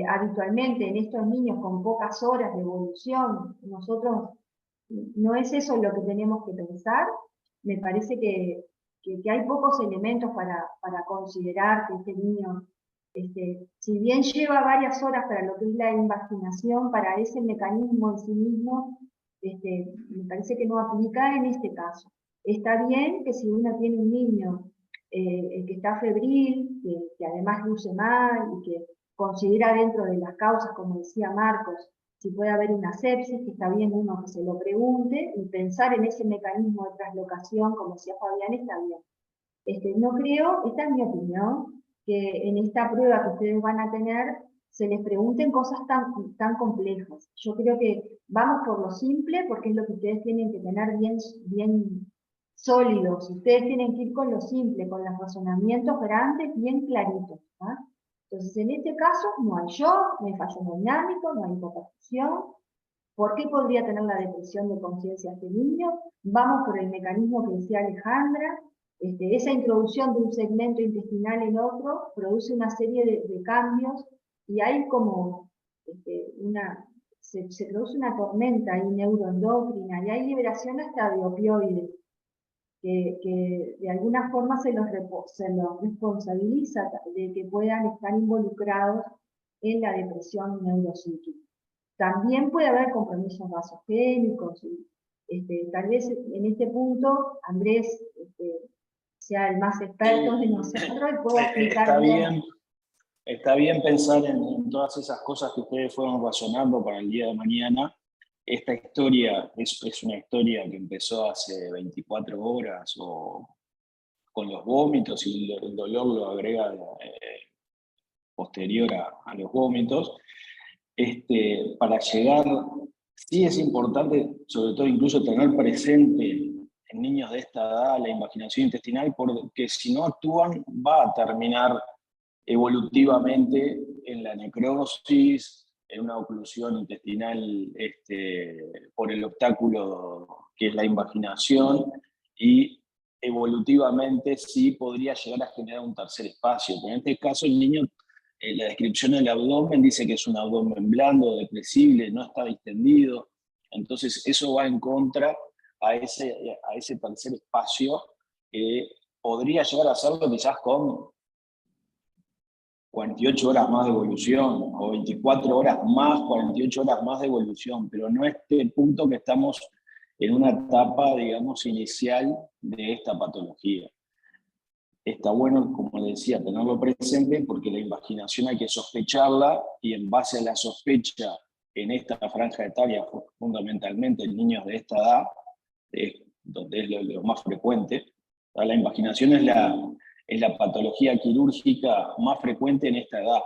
Habitualmente en estos niños con pocas horas de evolución, nosotros no es eso lo que tenemos que pensar. Me parece que hay pocos elementos para considerar que este niño, si bien lleva varias horas para lo que es la invaginación, para ese mecanismo en sí mismo, me parece que no aplica en este caso. Está bien que si uno tiene un niño que está febril, que además luce mal y que considera dentro de las causas, como decía Marcos, si puede haber una sepsis, que está bien uno que se lo pregunte, y pensar en ese mecanismo de traslocación, como decía Fabián, está bien. No creo, esta es mi opinión, que en esta prueba que ustedes van a tener, se les pregunten cosas tan complejas. Yo creo que vamos por lo simple, porque es lo que ustedes tienen que tener bien sólidos. Ustedes tienen que ir con lo simple, con los razonamientos grandes, bien claritos. ¿Ah? Entonces, en este caso, no hay shock, no hay fallo hemodinámico, no hay hipoperfusión. ¿Por qué podría tener la depresión de conciencia este niño? Vamos por el mecanismo que decía Alejandra. Esa introducción de un segmento intestinal en otro produce una serie de cambios y hay como se produce una tormenta ahí neuroendocrina y hay liberación hasta de opioides que de alguna forma se los responsabiliza de que puedan estar involucrados en la depresión neuropsíquica. También puede haber compromisos vasogénicos. Tal vez en este punto Andrés sea el más experto de nosotros y pueda explicar bien. Está bien pensar en todas esas cosas que ustedes fueron razonando para el día de mañana. Esta historia es una historia que empezó hace 24 horas o con los vómitos y el dolor lo agrega posterior a los vómitos. Para llegar, sí es importante, sobre todo incluso tener presente en niños de esta edad la invaginación intestinal, porque si no actúan va a terminar evolutivamente en la necrosis, en una oclusión intestinal por el obstáculo que es la invaginación, y evolutivamente sí podría llegar a generar un tercer espacio. Pero en este caso el niño, la descripción del abdomen dice que es un abdomen blando, depresible, no está distendido, entonces eso va en contra a ese tercer espacio que podría llegar a hacerlo quizás con 48 horas más de evolución, o 24 horas más, 48 horas más de evolución, pero no este punto que estamos en una etapa, digamos, inicial de esta patología. Está bueno, como le decía, tenerlo presente porque la invaginación hay que sospecharla, y en base a la sospecha en esta franja etaria, fundamentalmente en niños de esta edad, donde es lo más frecuente, la invaginación es la patología quirúrgica más frecuente en esta edad,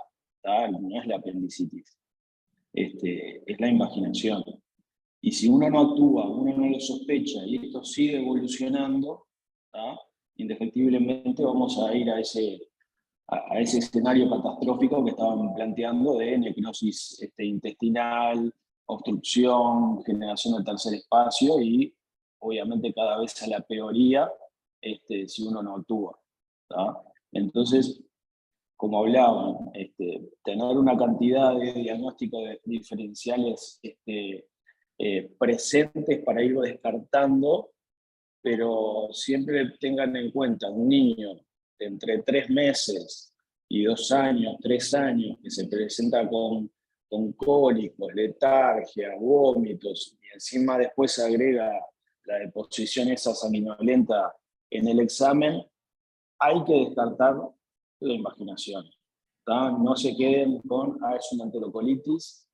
no es la apendicitis, es la invaginación. Y si uno no actúa, uno no lo sospecha y esto sigue evolucionando, indefectiblemente vamos a ir a ese escenario catastrófico que estaban planteando de necrosis intestinal, obstrucción, generación del tercer espacio y obviamente cada vez a la peoría si uno no actúa. Entonces, como hablaban, tener una cantidad de diagnósticos diferenciales presentes para irlo descartando, pero siempre tengan en cuenta un niño de entre 3 meses y 2 años, 3 años, que se presenta con cólicos, letargia, vómitos, y encima después se agrega la deposición esa sanguinolenta en el examen, hay que descartar la invaginación. No se queden con, es una enterocolitis,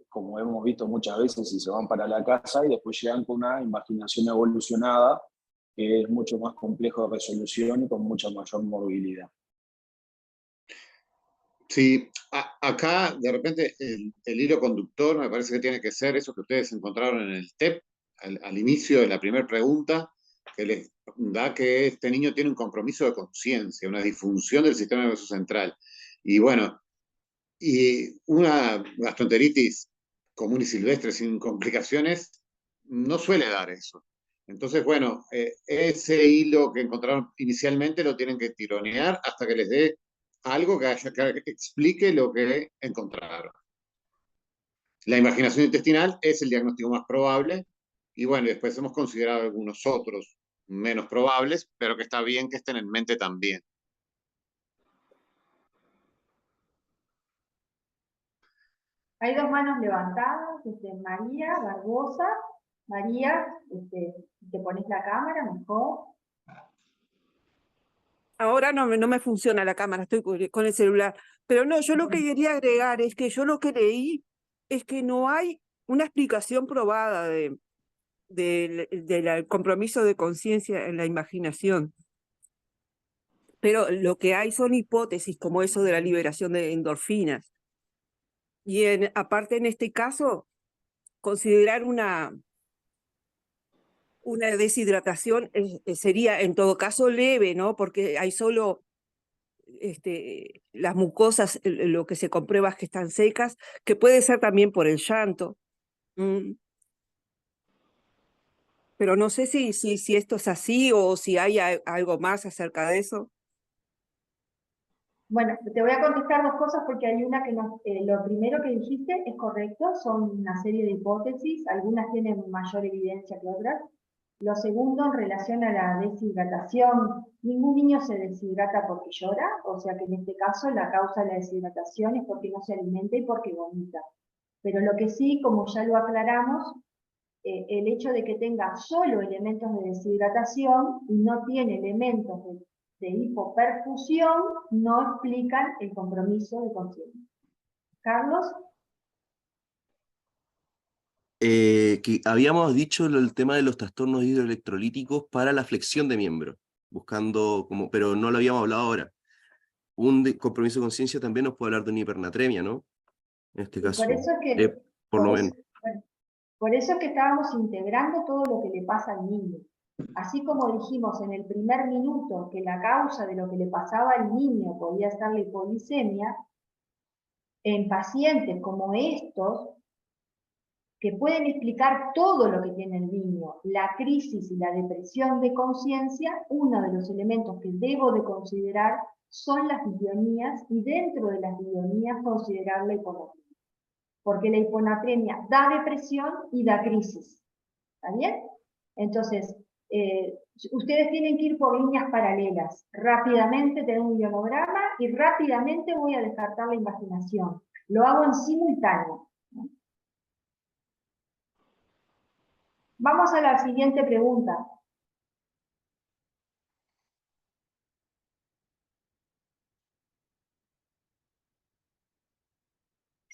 como hemos visto muchas veces, y se van para la casa y después llegan con una invaginación evolucionada, que es mucho más complejo de resolución y con mucha mayor morbilidad. Sí, acá de repente el hilo conductor me parece que tiene que ser eso que ustedes encontraron en el TEP, al inicio de la primera pregunta, que les da que este niño tiene un compromiso de conciencia, una disfunción del sistema nervioso central. Y bueno, y una gastroenteritis común y silvestre sin complicaciones no suele dar eso. Entonces, bueno, ese hilo que encontraron inicialmente lo tienen que tironear hasta que les dé algo que explique lo que encontraron. La invaginación intestinal es el diagnóstico más probable, y bueno, después hemos considerado algunos otros menos probables, pero que está bien que estén en mente también. Hay 2 manos levantadas, María Barbosa. María, te pones la cámara mejor. Ahora no me funciona la cámara, estoy con el celular. Pero no, yo lo que quería agregar es que yo lo que leí es que no hay una explicación probada del compromiso de conciencia en la imaginación. Pero lo que hay son hipótesis como eso de la liberación de endorfinas. Y aparte en este caso, considerar una deshidratación sería en todo caso leve, ¿no? Porque hay solo las mucosas, lo que se comprueba es que están secas, que puede ser también por el llanto. Pero no sé si esto es así o si hay algo más acerca de eso. Bueno, te voy a contestar 2 cosas porque hay una que lo primero que dijiste es correcto, son una serie de hipótesis, algunas tienen mayor evidencia que otras. Lo segundo, en relación a la deshidratación, ningún niño se deshidrata porque llora, o sea que en este caso la causa de la deshidratación es porque no se alimenta y porque vomita. Pero lo que sí, como ya lo aclaramos, el hecho de que tenga solo elementos de deshidratación y no tiene elementos de hipoperfusión no explican el compromiso de conciencia. Carlos. Que habíamos dicho el tema de los trastornos hidroelectrolíticos para la flexión de miembro, buscando pero no lo habíamos hablado ahora. Un compromiso de conciencia también nos puede hablar de una hipernatremia, ¿no? En este caso, Por eso es que, por lo menos. Por eso es que estábamos integrando todo lo que le pasa al niño. Así como dijimos en el primer minuto que la causa de lo que le pasaba al niño podía ser la hipoglicemia, en pacientes como estos, que pueden explicar todo lo que tiene el niño, la crisis y la depresión de conciencia, uno de los elementos que debo de considerar son las disionías, y dentro de las disionías considerar la hiponatremia. Porque la hiponatremia da depresión y da crisis. ¿Está bien? Entonces, ustedes tienen que ir por líneas paralelas. Rápidamente tener un ionograma y rápidamente voy a descartar la invaginación. Lo hago en simultáneo. Vamos a la siguiente pregunta.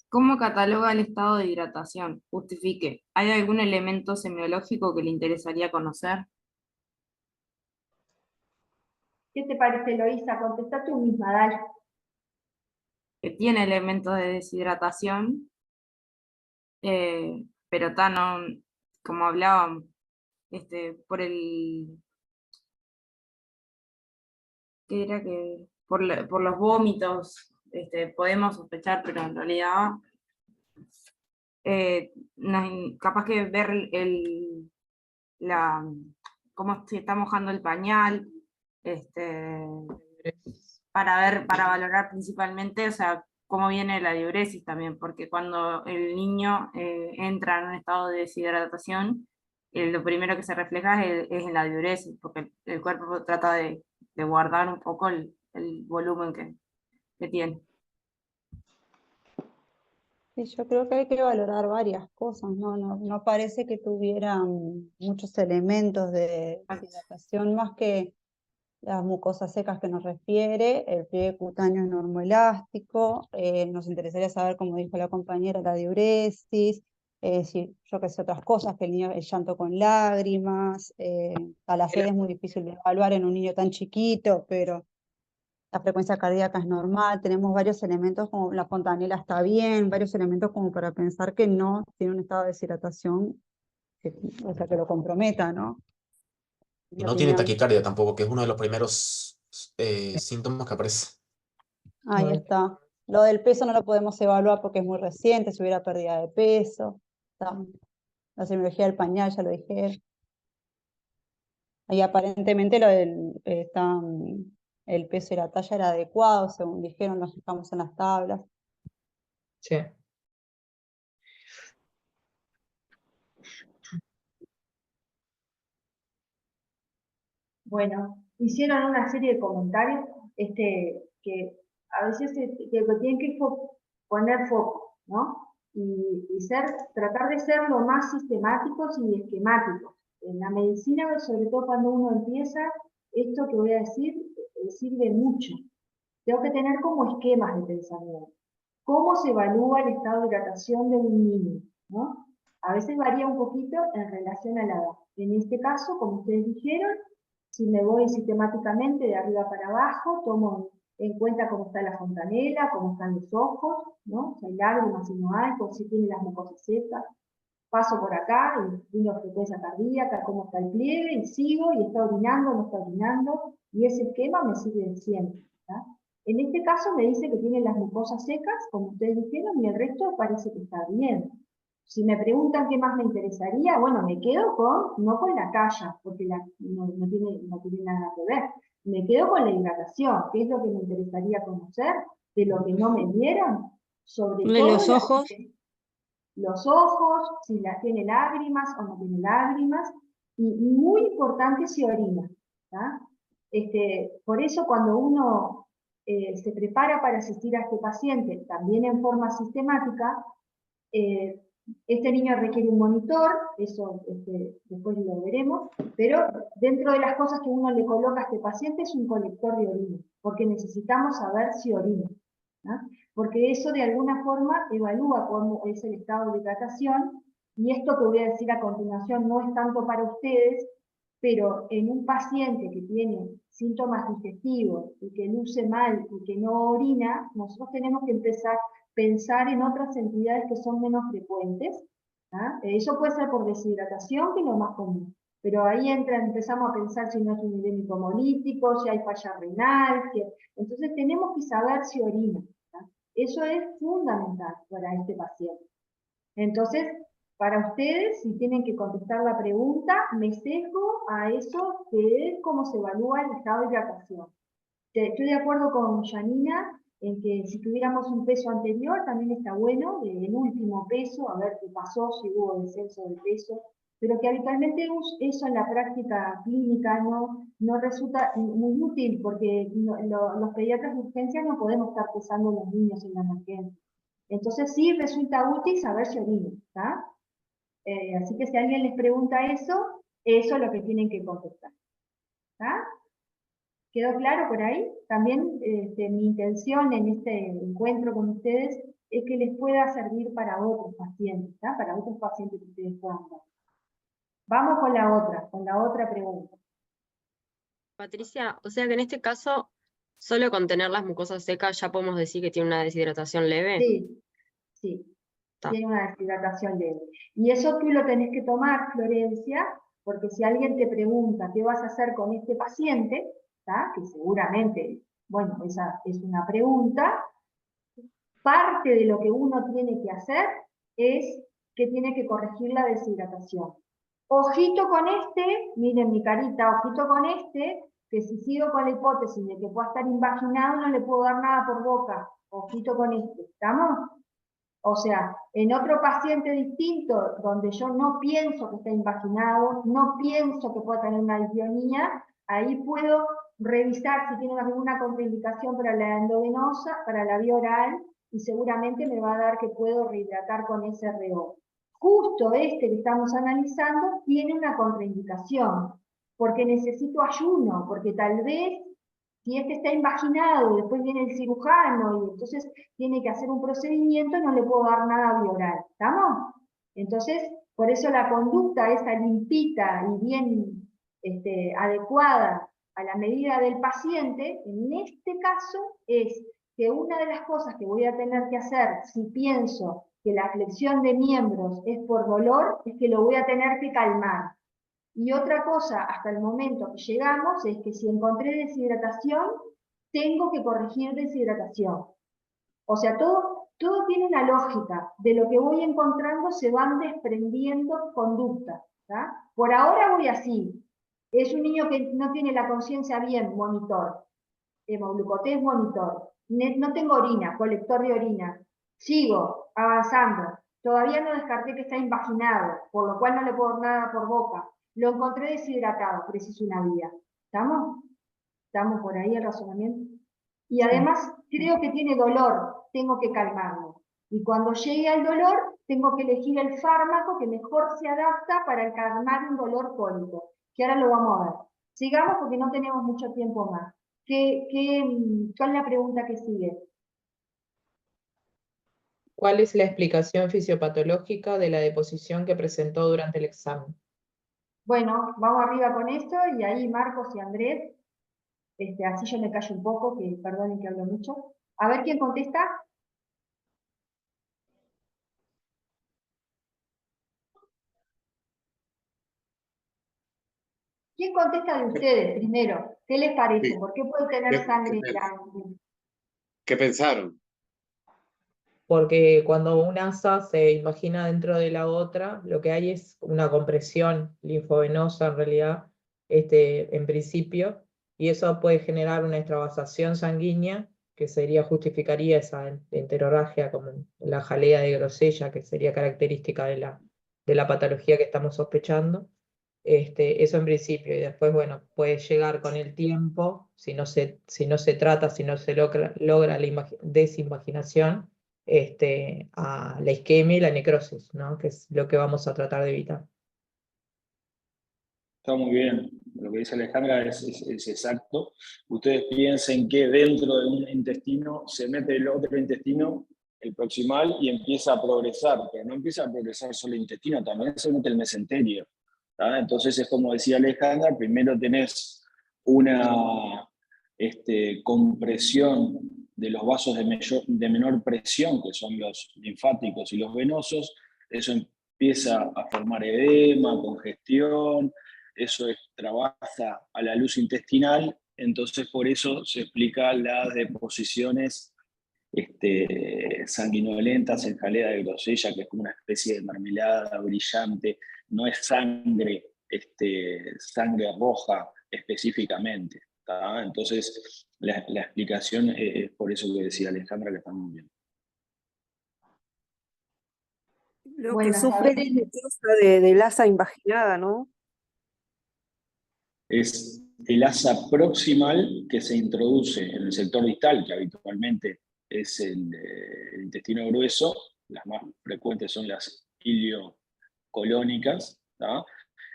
¿Cómo cataloga el estado de hidratación? Justifique. ¿Hay algún elemento semiológico que le interesaría conocer? ¿Qué te parece, Eloísa? Contesta tú misma, dale. Que tiene elementos de deshidratación, pero como hablábamos, por el... ¿Qué era que? Por los vómitos, podemos sospechar, pero en realidad capaz que ver cómo se está mojando el pañal, para valorar principalmente, o sea, cómo viene la diuresis también, porque cuando el niño entra en un estado de deshidratación, lo primero que se refleja es en la diuresis, porque el cuerpo trata de guardar un poco el volumen que tiene. Sí, yo creo que hay que valorar varias cosas, no parece que tuvieran muchos elementos de deshidratación, más que las mucosas secas que nos refiere, el pliegue cutáneo normoelástico, nos interesaría saber, como dijo la compañera, la diuresis, yo que sé, otras cosas, que el llanto con lágrimas, a la sed es muy difícil de evaluar en un niño tan chiquito, pero la frecuencia cardíaca es normal, tenemos varios elementos, como la fontanela está bien, varios elementos como para pensar que no tiene un estado de deshidratación, o sea, que lo comprometa, ¿no? Y no tiene taquicardia tampoco, que es uno de los primeros síntomas que aparece. Ahí está. Lo del peso no lo podemos evaluar porque es muy reciente, si hubiera pérdida de peso. Está. La semiología del pañal, ya lo dije. Y aparentemente el peso y la talla era adecuado, según dijeron, nos fijamos en las tablas. Sí. Bueno, hicieron una serie de comentarios que a veces tienen que poner foco, ¿no? Y tratar de ser lo más sistemáticos y esquemáticos. En la medicina, sobre todo cuando uno empieza, esto que voy a decir sirve mucho. Tengo que tener como esquemas de pensamiento. ¿Cómo se evalúa el estado de hidratación de un niño? ¿No? A veces varía un poquito en relación a la edad. En este caso, como ustedes dijeron, si me voy sistemáticamente de arriba para abajo, tomo en cuenta cómo está la fontanela, cómo están los ojos, ¿no? Si hay lágrimas, si no hay, si tiene las mucosas secas. Paso por acá y vino frecuencia cardíaca, cómo está el pliegue, y sigo, y está orinando, no está orinando, y ese esquema me sirve siempre. ¿tá? En este caso me dice que tiene las mucosas secas, como ustedes dijeron, y el resto parece que está bien. Si me preguntan qué más me interesaría, bueno, me quedo no con la talla, porque no tiene nada que ver. Me quedo con la hidratación, que es lo que me interesaría conocer, de lo que no me dieron, sobre todo los ojos. Los ojos, si tiene lágrimas o no tiene lágrimas, y muy importante si orina. ¿tá? Por eso cuando uno se prepara para asistir a este paciente, también en forma sistemática, este niño requiere un monitor, eso después lo veremos, pero dentro de las cosas que uno le coloca a este paciente es un colector de orina, porque necesitamos saber si orina. ¿no? Porque eso de alguna forma evalúa cómo es el estado de hidratación, y esto que voy a decir a continuación no es tanto para ustedes, pero en un paciente que tiene síntomas digestivos y que luce mal y que no orina, nosotros tenemos que empezar a pensar en otras entidades que son menos frecuentes, ¿ah? Eso puede ser por deshidratación, que es lo más común. Pero ahí empezamos a pensar si no es un edema hemolítico, si hay falla renal. Entonces tenemos que saber si orina. ¿tá? Eso es fundamental para este paciente. Entonces, para ustedes, si tienen que contestar la pregunta, me sesgo a eso que es cómo se evalúa el estado de hidratación. Estoy de acuerdo con Janina en que si tuviéramos un peso anterior, también está bueno, el último peso, a ver qué pasó, si hubo descenso de peso, pero que habitualmente eso en la práctica clínica no resulta muy útil, porque los pediatras de urgencia no podemos estar pesando a los niños en la emergencia. Entonces sí resulta útil saber si orinan, ¿está? Así que si alguien les pregunta eso es lo que tienen que contestar. ¿Está? ¿Quedó claro por ahí? También mi intención en este encuentro con ustedes es que les pueda servir para otros pacientes, ¿está? Para otros pacientes que ustedes puedan dar. Vamos con la otra pregunta. Patricia, o sea que en este caso, solo con tener las mucosas secas ya podemos decir que tiene una deshidratación leve. Sí, sí. Tiene una deshidratación leve. Y eso tú lo tenés que tomar, Florencia, porque si alguien te pregunta qué vas a hacer con este paciente, ¿tá? Que seguramente, bueno, esa es una pregunta, parte de lo que uno tiene que hacer es que tiene que corregir la deshidratación. Ojito con este, miren mi carita, ojito con este, que si sigo con la hipótesis de que pueda estar invaginado, no le puedo dar nada por boca. Ojito con este, ¿estamos? O sea, en otro paciente distinto, donde yo no pienso que está invaginado, no pienso que pueda tener una disbionía, ahí puedo revisar si tiene alguna contraindicación para la endovenosa, para la vía oral, y seguramente me va a dar que puedo rehidratar con SRO. Justo este que estamos analizando tiene una contraindicación, porque necesito ayuno, porque tal vez si este está invaginado, después viene el cirujano y entonces tiene que hacer un procedimiento, no le puedo dar nada bioral, ¿estamos? Entonces, por eso la conducta esa limpita y bien adecuada a la medida del paciente, en este caso es que una de las cosas que voy a tener que hacer si pienso que la flexión de miembros es por dolor, es que lo voy a tener que calmar. Y otra cosa, hasta el momento que llegamos, es que si encontré deshidratación, tengo que corregir deshidratación. O sea, todo tiene una lógica. De lo que voy encontrando se van desprendiendo conductas. ¿tá? Por ahora voy así. Es un niño que no tiene la conciencia bien, monitor. Hemoglucotés, monitor. No tengo orina, colector de orina. Sigo avanzando. Todavía no descarté que está invaginado, por lo cual no le puedo dar nada por boca. Lo encontré deshidratado, preciso una vía. ¿Estamos? ¿Estamos por ahí el razonamiento? Y además creo que tiene dolor, tengo que calmarlo. Y cuando llegue al dolor, tengo que elegir el fármaco que mejor se adapta para calmar un dolor crónico, que ahora lo vamos a ver. Sigamos porque no tenemos mucho tiempo más. ¿Cuál es la pregunta que sigue? ¿Cuál es la explicación fisiopatológica de la deposición que presentó durante el examen? Bueno, vamos arriba con esto y ahí Marcos y Andrés, así yo me callo un poco, que perdonen que hablo mucho. A ver quién contesta. ¿Quién contesta de ustedes primero? ¿Qué les parece? Sí. ¿Por qué puede tener sangre en la... ¿Qué pensaron? Porque cuando una asa se imagina dentro de la otra, lo que hay es una compresión linfovenosa en realidad, en principio, y eso puede generar una extravasación sanguínea, que justificaría esa enterorragia, como la jalea de Grosella, que sería característica de la patología que estamos sospechando. Eso en principio, y después, bueno, puede llegar con el tiempo, si no se trata, si no se logra la desinvaginación, a la isquemia y la necrosis, ¿no? Que es lo que vamos a tratar de evitar. Está muy bien. Lo que dice Alejandra es exacto. Ustedes piensen que dentro de un intestino se mete el otro intestino, el proximal, y empieza a progresar. Pero no empieza a progresar solo el intestino, también se mete el mesenterio. ¿tá? Entonces es como decía Alejandra, primero tenés una compresión de los vasos de menor presión, que son los linfáticos y los venosos. Eso empieza a formar edema, congestión, eso trabaja a la luz intestinal, entonces por eso se explica las deposiciones sanguinolentas en jalea de grosella, que es como una especie de mermelada brillante, no es sangre, sangre roja específicamente. ¿Tá? Entonces, la explicación es por eso que decía Alejandra, que está muy bien. Lo que Bueno, sufre saber es necrosa de lasa invaginada, ¿no? Es el asa proximal que se introduce en el sector distal, que habitualmente es el intestino grueso. Las más frecuentes son las iliocolónicas. ¿Tá?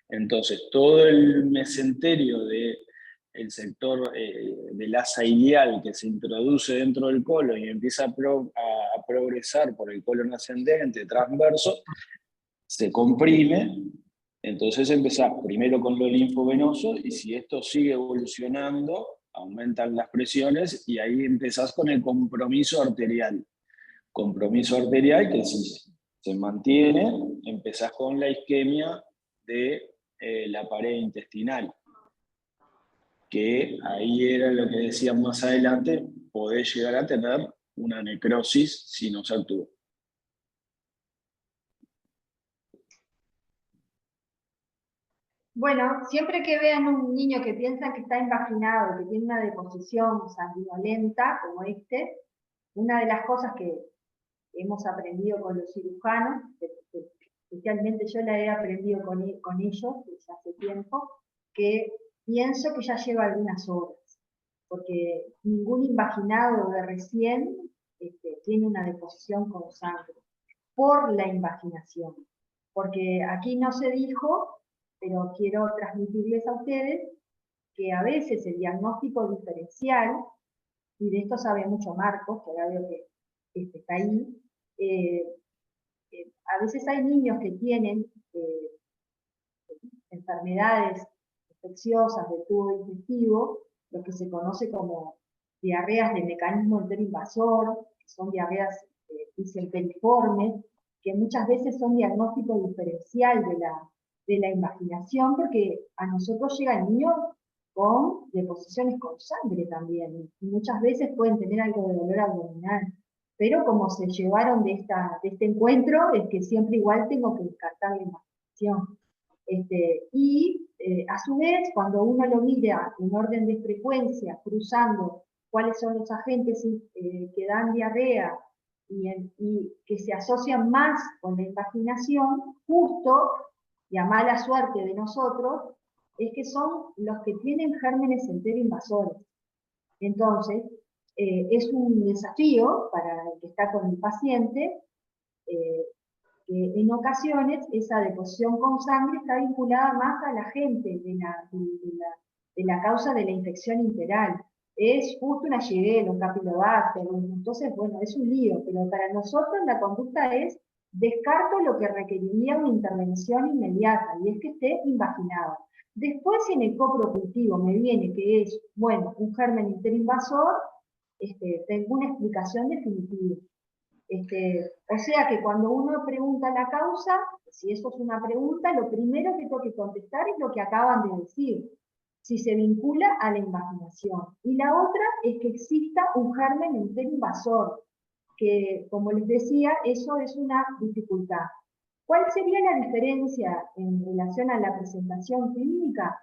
Entonces, todo el mesenterio del sector del asa ilial que se introduce dentro del colon y empieza a progresar por el colon ascendente, transverso, se comprime. Entonces empezás primero con lo linfovenoso y si esto sigue evolucionando, aumentan las presiones y ahí empezás con el compromiso arterial. Compromiso arterial que si se mantiene, empezás con la isquemia de la pared intestinal, que ahí era lo que decían más adelante, podés llegar a tener una necrosis si no se actúa. Bueno, siempre que vean un niño que piensa que está invaginado, que tiene una deposición sanguinolenta como una de las cosas que hemos aprendido con los cirujanos, especialmente yo la he aprendido con ellos desde hace tiempo, que pienso que ya lleva algunas horas, porque ningún invaginado de recién tiene una deposición con sangre por la invaginación, porque aquí no se dijo, pero quiero transmitirles a ustedes que a veces el diagnóstico diferencial, y de esto sabe mucho Marcos, que ahora veo que está ahí, a veces hay niños que tienen enfermedades infecciosas del tubo digestivo, lo que se conoce como diarreas de mecanismo enteroinvasor, que son diarreas disemperiformes, que muchas veces son diagnóstico diferencial de la invaginación, porque a nosotros llegan niños con deposiciones con sangre también, y muchas veces pueden tener algo de dolor abdominal, pero como se llevaron de este encuentro, es que siempre igual tengo que descartar la invaginación. A su vez, cuando uno lo mira en orden de frecuencia, cruzando cuáles son los agentes que dan diarrea y que se asocian más con la invaginación, justo, y a mala suerte de nosotros, es que son los que tienen gérmenes enteroinvasores. Entonces, es un desafío para el que está con el paciente, que en ocasiones esa deposición con sangre está vinculada más al agente de la causa de la infección interal. Es justo una Shigella, un Campylobacter, entonces, bueno, es un lío, pero para nosotros la conducta es, descarto lo que requeriría una intervención inmediata, y es que esté invaginado. Después, si en el coprocultivo me viene que es, bueno, un germen interinvasor, tengo una explicación definitiva. O sea que cuando uno pregunta la causa, si eso es una pregunta, lo primero que tengo que contestar es lo que acaban de decir, si se vincula a la invaginación. Y la otra es que exista un germen interinvasor, que como les decía, eso es una dificultad. ¿Cuál sería la diferencia en relación a la presentación clínica?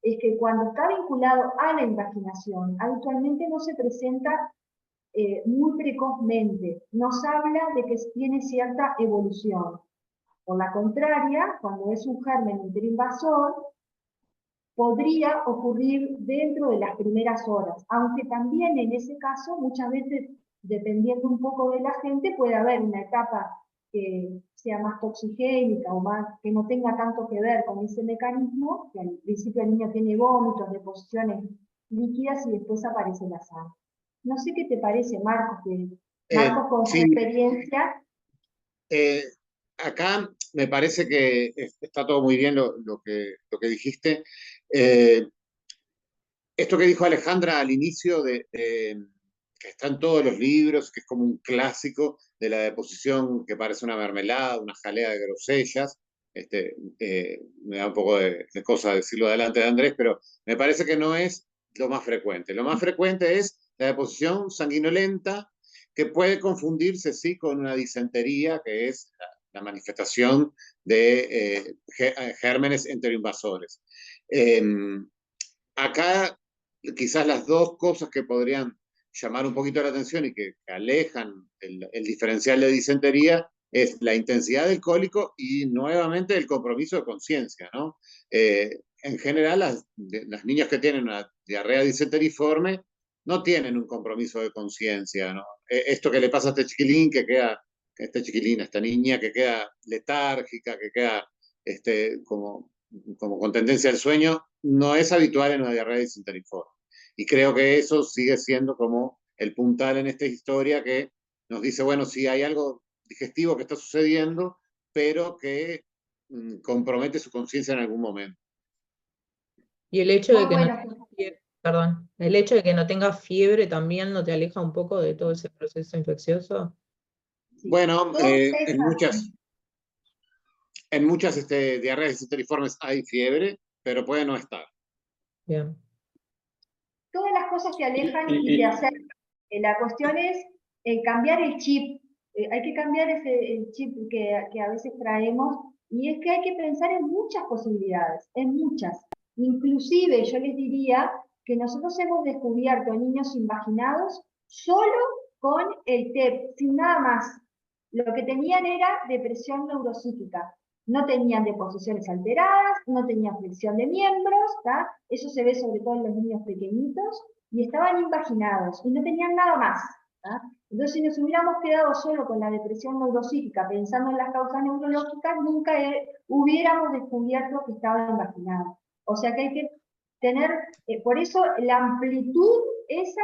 Es que cuando está vinculado a la invaginación, habitualmente no se presenta muy precozmente, nos habla de que tiene cierta evolución. Por la contraria, cuando es un germen interinvasor, podría ocurrir dentro de las primeras horas, aunque también en ese caso, muchas veces, dependiendo un poco de la gente, puede haber una etapa que sea más toxigénica o más, que no tenga tanto que ver con ese mecanismo, que al principio el niño tiene vómitos, deposiciones líquidas y después aparece la sangre. No sé qué te parece, Marcos, Marcos con su experiencia. Acá me parece que está todo muy bien lo que dijiste. Esto que dijo Alejandra al inicio de que está en todos los libros, que es como un clásico de la deposición que parece una mermelada, una jalea de grosellas. Me da un poco de cosa decirlo delante de Andrés, pero me parece que no es lo más frecuente. Lo más frecuente es la deposición sanguinolenta, que puede confundirse, sí, con una disentería, que es la manifestación de gérmenes enteroinvasores. Acá, quizás las dos cosas que podrían llamar un poquito la atención y que alejan el diferencial de disentería es la intensidad del cólico y nuevamente el compromiso de conciencia, ¿no? En general, las niñas que tienen una diarrea disenteriforme no tienen un compromiso de conciencia, ¿no? Esto que le pasa a este chiquilín, esta niña que queda letárgica, que queda como con tendencia al sueño, no es habitual en una diarrea disenteriforme. Y creo que eso sigue siendo como el puntal en esta historia que nos dice, bueno, sí hay algo digestivo que está sucediendo, pero que compromete su conciencia en algún momento. Y el hecho de Muy que no bueno. tenga fiebre, perdón, el hecho de que no tenga fiebre también no te aleja un poco de todo ese proceso infeccioso. Bueno, Todas en muchas diarreas disenteriformes hay fiebre, pero puede no estar. Bien. todas las cosas te alejan y te acercan. La cuestión es cambiar el chip. Hay que cambiar el chip que a veces traemos, y es que hay que pensar en muchas posibilidades, en muchas. Inclusive yo les diría que nosotros hemos descubierto niños invaginados solo con el TEP, sin nada más. Lo que tenían era depresión neuropsíquica. No tenían deposiciones alteradas, no tenían flexión de miembros, ¿tá? Eso se ve sobre todo en los niños pequeñitos, y estaban invaginados, y no tenían nada más, ¿tá? Entonces, si nos hubiéramos quedado solo con la depresión neuropsíquica, pensando en las causas neurológicas, nunca hubiéramos descubierto que estaban invaginados. O sea que hay que tener, por eso la amplitud esa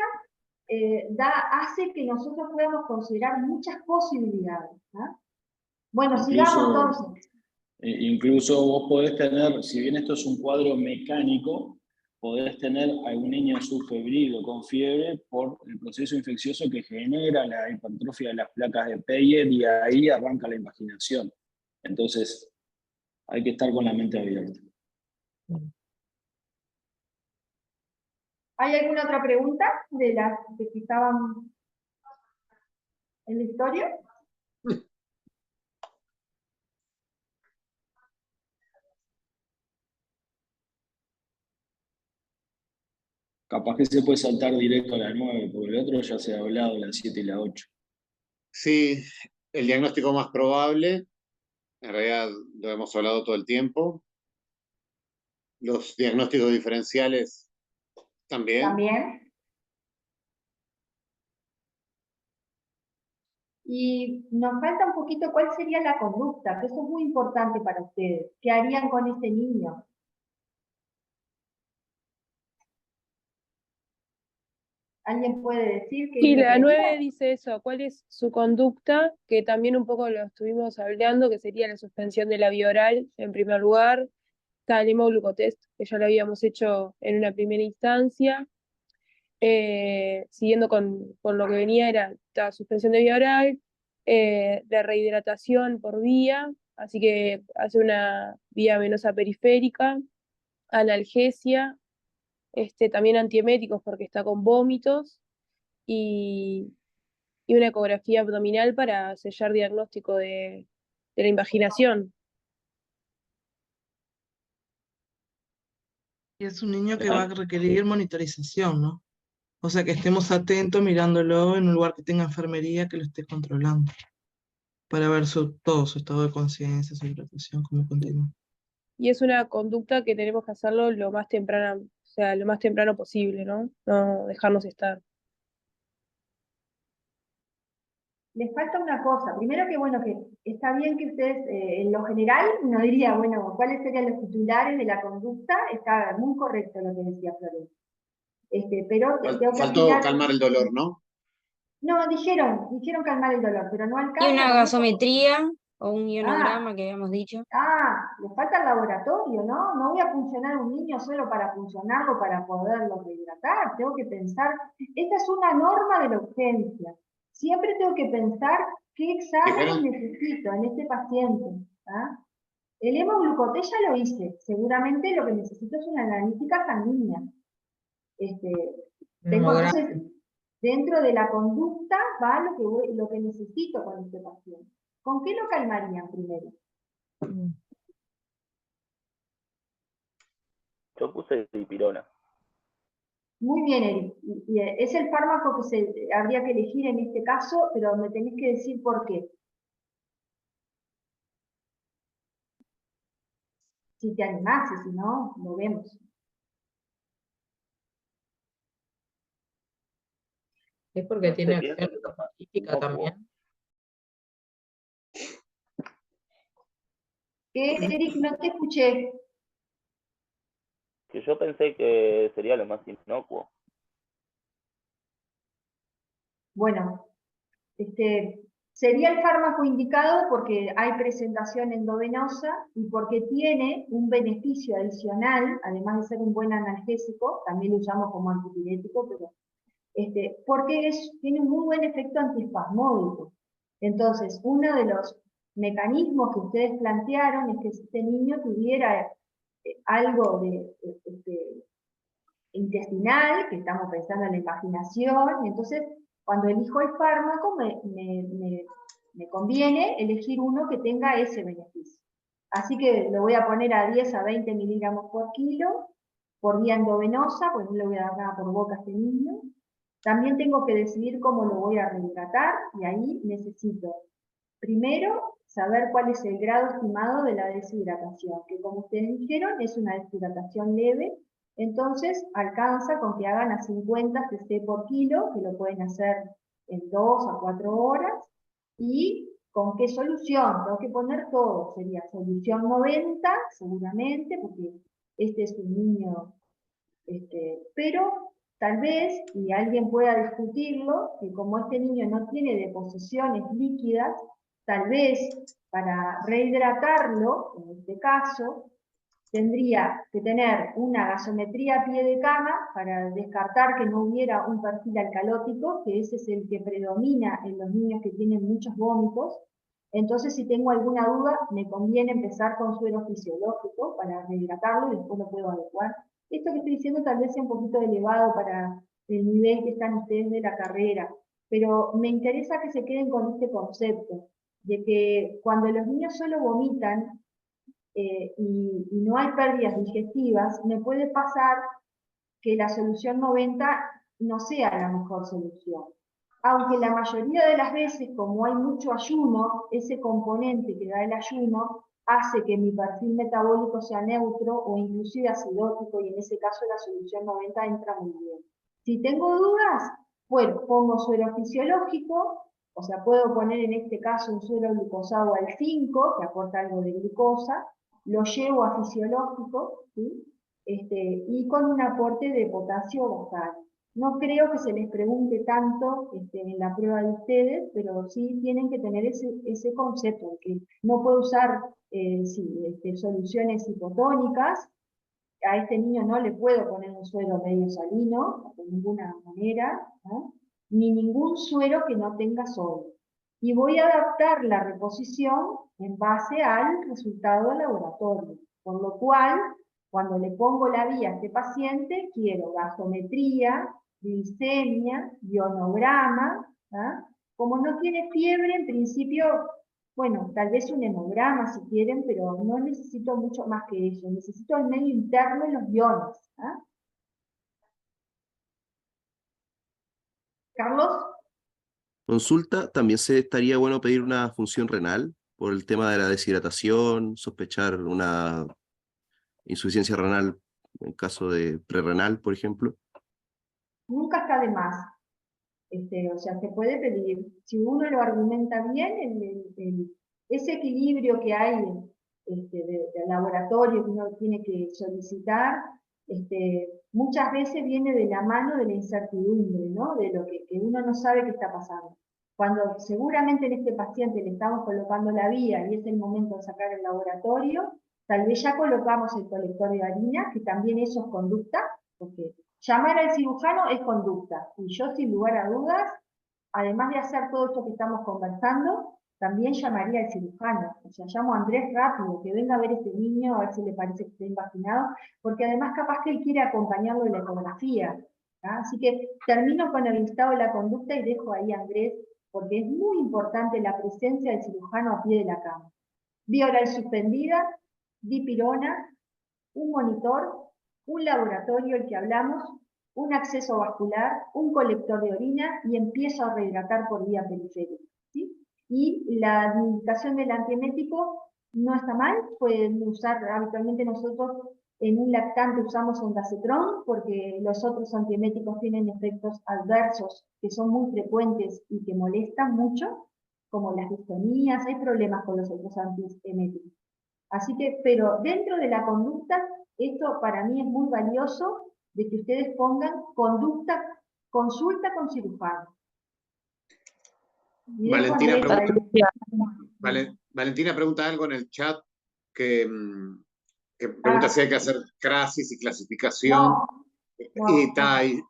hace que nosotros podamos considerar muchas posibilidades, ¿tá? Bueno, sigamos entonces. Incluso vos podés tener, si bien esto es un cuadro mecánico, podés tener a algún niño subfebril o con fiebre por el proceso infeccioso que genera la hipertrofia de las placas de Peyer, y ahí arranca la invaginación. Entonces, hay que estar con la mente abierta. ¿Hay alguna otra pregunta de las que estaban en la historia? Capaz que se puede saltar directo a la 9, porque el otro ya se ha hablado, la 7 y la 8. Sí, el diagnóstico más probable, en realidad lo hemos hablado todo el tiempo. Los diagnósticos diferenciales también. También. Y nos falta un poquito cuál sería la conducta, que eso es muy importante para ustedes. ¿Qué harían con este niño? ¿Alguien puede decir qué Sí, es lo la que 9 haría? dice eso, cuál es su conducta, que también un poco lo estuvimos hablando, que sería la suspensión de la vía oral en primer lugar, está el hemoglucotest, que ya lo habíamos hecho en una primera instancia. Siguiendo con lo que venía, era la suspensión de vía oral, de rehidratación por vía, así que hace una vía venosa periférica, analgesia, también antieméticos porque está con vómitos, y una ecografía abdominal para sellar diagnóstico de la invaginación. Y es un niño que va a requerir monitorización, ¿no? O sea, que estemos atentos mirándolo en un lugar que tenga enfermería que lo esté controlando, para ver todo su estado de conciencia, su hidratación, cómo continúa. Y es una conducta que tenemos que hacerlo lo más temprano, o sea, lo más temprano posible, ¿no? No dejarnos estar. Les falta una cosa. Primero que, bueno, que está bien que ustedes, en lo general, uno diría, bueno, ¿cuáles serían los titulares de la conducta? Está muy correcto lo que decía Florencia. Pero tengo que Faltó afinar. calmar el dolor, ¿no? No, dijeron calmar el dolor, pero no alcanza. Y una con eso. gasometría O un ionograma que habíamos dicho. Le falta el laboratorio, ¿no? No voy a funcionar un niño solo para funcionarlo, para poderlo rehidratar. Tengo que pensar, esta es una norma de la urgencia. Siempre tengo que pensar qué exámenes necesito en este paciente. ¿Ah? El hemoglucoté ya lo hice. Seguramente lo que necesito es una analítica sanguínea. Entonces, dentro de la conducta va lo que necesito con este paciente. ¿Con qué lo calmarían primero? Yo puse dipirona. Muy bien, Eric. Y es el fármaco que habría que elegir en este caso, pero me tenés que decir por qué. Si te animás, y si no, lo vemos. Es porque tiene acción política también. Eric, no te escuché. Que yo pensé que sería lo más inocuo. Bueno, sería el fármaco indicado porque hay presentación endovenosa y porque tiene un beneficio adicional, además de ser un buen analgésico, también lo usamos como antipirético, pero porque tiene un muy buen efecto antiespasmódico. Entonces, uno de los mecanismos que ustedes plantearon es que si este niño tuviera algo de intestinal, que estamos pensando en la impaginación, entonces cuando elijo el fármaco me conviene elegir uno que tenga ese beneficio. Así que lo voy a poner a 10 a 20 miligramos por kilo, por vía endovenosa, pues no le voy a dar nada por boca a este niño. También tengo que decidir cómo lo voy a rehidratar, y ahí necesito, primero, saber cuál es el grado estimado de la deshidratación, que como ustedes dijeron, es una deshidratación leve, entonces alcanza con que hagan a 50 cc por kilo, que lo pueden hacer en 2 a 4 horas, y con qué solución, tengo que poner todo, sería solución 90, seguramente, porque este es un niño, pero tal vez, y alguien pueda discutirlo, que como este niño no tiene deposiciones líquidas, tal vez para rehidratarlo, en este caso, tendría que tener una gasometría a pie de cama para descartar que no hubiera un perfil alcalótico, que ese es el que predomina en los niños que tienen muchos vómitos. Entonces, si tengo alguna duda, me conviene empezar con suero fisiológico para rehidratarlo y después lo puedo adecuar. Esto que estoy diciendo tal vez sea un poquito elevado para el nivel que están ustedes de la carrera, pero me interesa que se queden con este concepto, de que cuando los niños solo vomitan, y no hay pérdidas digestivas, me puede pasar que la solución 90 no sea la mejor solución. Aunque la mayoría de las veces, como hay mucho ayuno, ese componente que da el ayuno hace que mi perfil metabólico sea neutro o inclusive acidótico, y en ese caso la solución 90 entra muy bien. Si tengo dudas, bueno, pongo suero fisiológico, o sea, puedo poner en este caso un suero glucosado al 5, que aporta algo de glucosa, lo llevo a fisiológico, ¿sí? Y con un aporte de potasio basal. No creo que se les pregunte tanto en la prueba de ustedes, pero sí tienen que tener ese concepto, que no puedo usar soluciones hipotónicas. A este niño no le puedo poner un suero medio salino, de ninguna manera, ¿no? Ni ningún suero que no tenga sodio. Y voy a adaptar la reposición en base al resultado del laboratorio. Por lo cual, cuando le pongo la vía a este paciente, quiero gasometría, glicemia, ionograma. ¿Ah? Como no tiene fiebre, en principio, bueno, tal vez un hemograma si quieren, pero no necesito mucho más que eso. Necesito el medio interno y los iones. ¿Ah? ¿Carlos? Consulta, también estaría bueno pedir una función renal por el tema de la deshidratación, sospechar una insuficiencia renal en caso de prerrenal, por ejemplo. Nunca está de más. O sea, se puede pedir. Si uno lo argumenta bien, ese equilibrio que hay del laboratorio que uno tiene que solicitar, muchas veces viene de la mano de la incertidumbre, ¿no? De lo que uno no sabe qué está pasando. Cuando seguramente en este paciente le estamos colocando la vía y es el momento de sacar el laboratorio, tal vez ya colocamos el colector de orina, que también eso es conducta, porque llamar al cirujano es conducta. Y yo, sin lugar a dudas, además de hacer todo esto que estamos conversando, también llamaría al cirujano. O sea, llamo a Andrés rápido, que venga a ver a este niño, a ver si le parece que está invaginado, porque además capaz que él quiere acompañarlo en la ecografía. ¿tá? Así que termino con el listado de la conducta y dejo ahí a Andrés, porque es muy importante la presencia del cirujano a pie de la cama. Vía oral suspendida, dipirona, un monitor, un laboratorio, el que hablamos, un acceso vascular, un colector de orina y empiezo a rehidratar por vía periférica. ¿sí? Y la administración del antiemético no está mal, pueden usar, habitualmente nosotros en un lactante usamos ondansetron porque los otros antieméticos tienen efectos adversos que son muy frecuentes y que molestan mucho, como las distonías, hay problemas con los otros antieméticos. Así que, pero dentro de la conducta, esto para mí es muy valioso de que ustedes pongan conducta, consulta con cirujano. Valentina pregunta algo en el chat que pregunta si hay que hacer crasis y clasificación.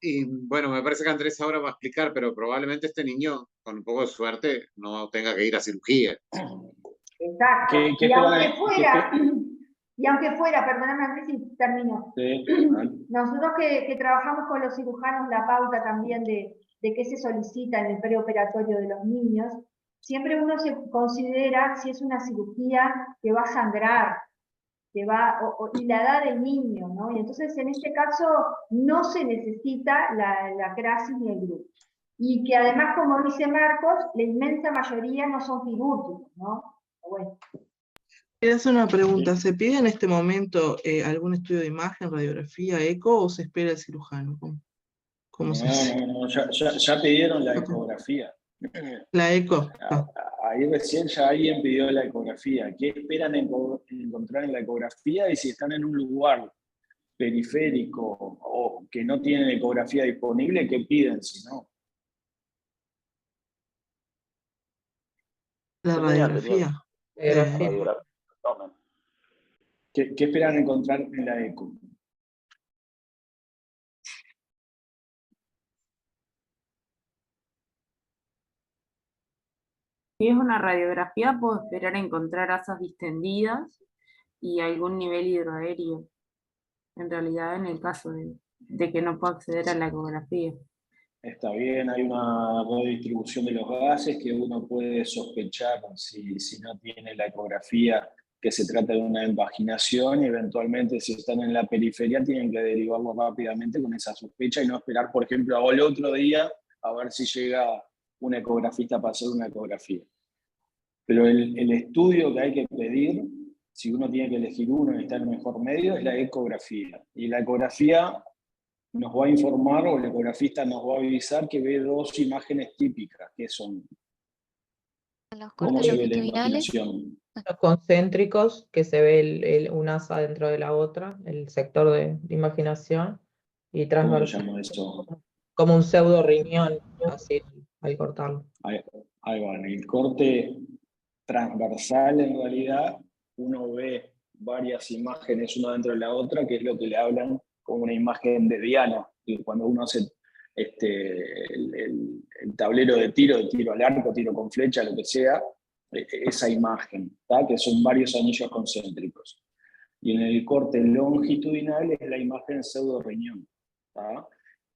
Y bueno, me parece que Andrés ahora va a explicar, pero probablemente este niño, con un poco de suerte, no tenga que ir a cirugía. Exacto. Y aunque fuera, perdóname Andrés y termino. Sí. Nosotros que trabajamos con los cirujanos la pauta también de qué se solicita en el preoperatorio de los niños, siempre uno se considera si es una cirugía que va a sangrar, y la edad del niño, ¿no? Y entonces en este caso no se necesita la crasis ni el grupo. Y que además, como dice Marcos, la inmensa mayoría no son quirúrgicos, ¿no? Bueno. Quiero hacer una pregunta, ¿se pide en este momento algún estudio de imagen, radiografía, eco o se espera el cirujano? ¿Cómo se hace? No, ya pidieron la ecografía. La eco. Ahí recién ya alguien pidió la ecografía. ¿Qué esperan encontrar en la ecografía? Y si están en un lugar periférico o que no tienen ecografía disponible, ¿qué piden si no? La radiografía. ¿Qué esperan encontrar en la eco? Si es una radiografía, puedo esperar a encontrar asas distendidas y algún nivel hidroaéreo. En realidad, en el caso de que no pueda acceder a la ecografía. Está bien, hay una redistribución de los gases que uno puede sospechar si no tiene la ecografía, que se trata de una invaginación, y eventualmente si están en la periferia tienen que derivarlo rápidamente con esa sospecha y no esperar, por ejemplo, al otro día a ver si llega un ecografista para hacer una ecografía. Pero el estudio que hay que pedir, si uno tiene que elegir uno y está en el mejor medio, es la ecografía. Y la ecografía nos va a informar, o el ecografista nos va a avisar que ve dos imágenes típicas, que son cómo se ve la imaginación. Los concéntricos, que se ve un asa dentro de la otra, el sector de imaginación, y transversal, como un pseudo riñón, así, al cortarlo. Ahí va, en el corte transversal, en realidad, uno ve varias imágenes una dentro de la otra, que es lo que le hablan como una imagen de diana, y cuando uno hace el tablero de tiro al arco, tiro con flecha, lo que sea, esa imagen, ¿tá? Que son varios anillos concéntricos. Y en el corte longitudinal es la imagen pseudo-riñón, ¿tá?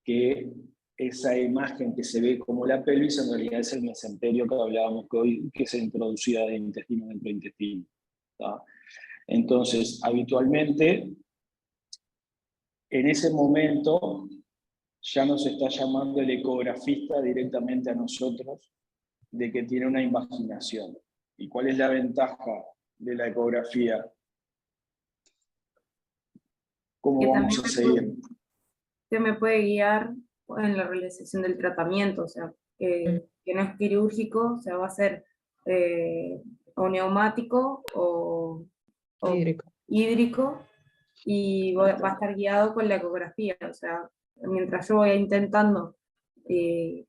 Que esa imagen que se ve como la pelvis en realidad es el mesenterio que hablábamos que hoy, que se introducía de intestino dentro de intestino, ¿tá? Entonces, habitualmente, en ese momento ya nos está llamando el ecografista directamente a nosotros de que tiene una invaginación. ¿Y cuál es la ventaja de la ecografía? ¿Cómo vamos a seguir? Que me puede guiar en la realización del tratamiento, o sea, que no es quirúrgico, o sea, va a ser o neumático o hídrico, y va a estar guiado con la ecografía, o sea, mientras yo voy intentando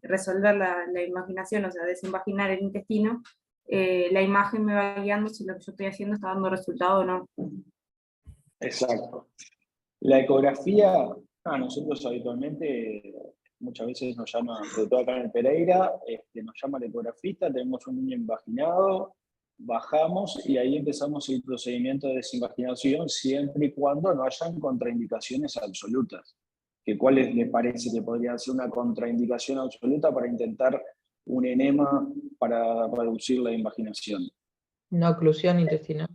resolver la imaginación, o sea, desinvaginar el intestino, la imagen me va guiando si lo que yo estoy haciendo está dando resultado o no. Exacto. La ecografía, nosotros habitualmente, muchas veces nos llama, sobre todo acá en el Pereira, nos llama el ecografista, tenemos un niño invaginado, bajamos y ahí empezamos el procedimiento de desinvaginación siempre y cuando no hayan contraindicaciones absolutas. ¿Cuáles les parece que podría ser una contraindicación absoluta para intentar un enema para reducir la invaginación? Una oclusión intestinal.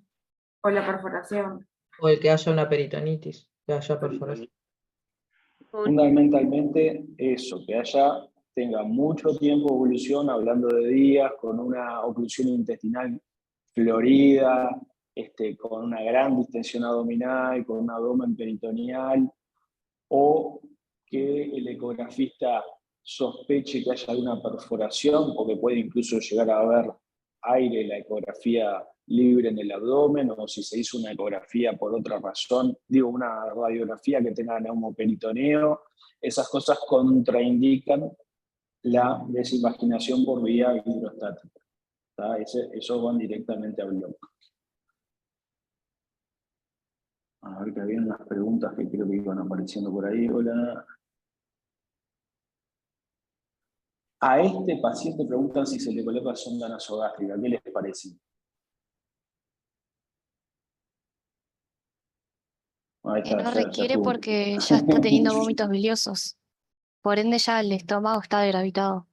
O la perforación. O el que haya una peritonitis, que haya perforación. Fundamentalmente eso, que tenga mucho tiempo de evolución, hablando de días, con una oclusión intestinal florida, con una gran distensión abdominal, con un abdomen peritoneal, o que el ecografista sospeche que haya alguna perforación, porque puede incluso llegar a haber aire en la ecografía libre en el abdomen, o si se hizo una ecografía por otra razón, una radiografía que tenga neumoperitoneo, esas cosas contraindican la desinvaginación por vía hidrostática. Eso van directamente a bloque. A ver, que había unas preguntas que creo que iban apareciendo por ahí. Hola. A este paciente preguntan si se le coloca sonda nasogástrica. ¿Qué les parece? Que no requiere porque ya está teniendo vómitos biliosos. Por ende ya el estómago está degravitado.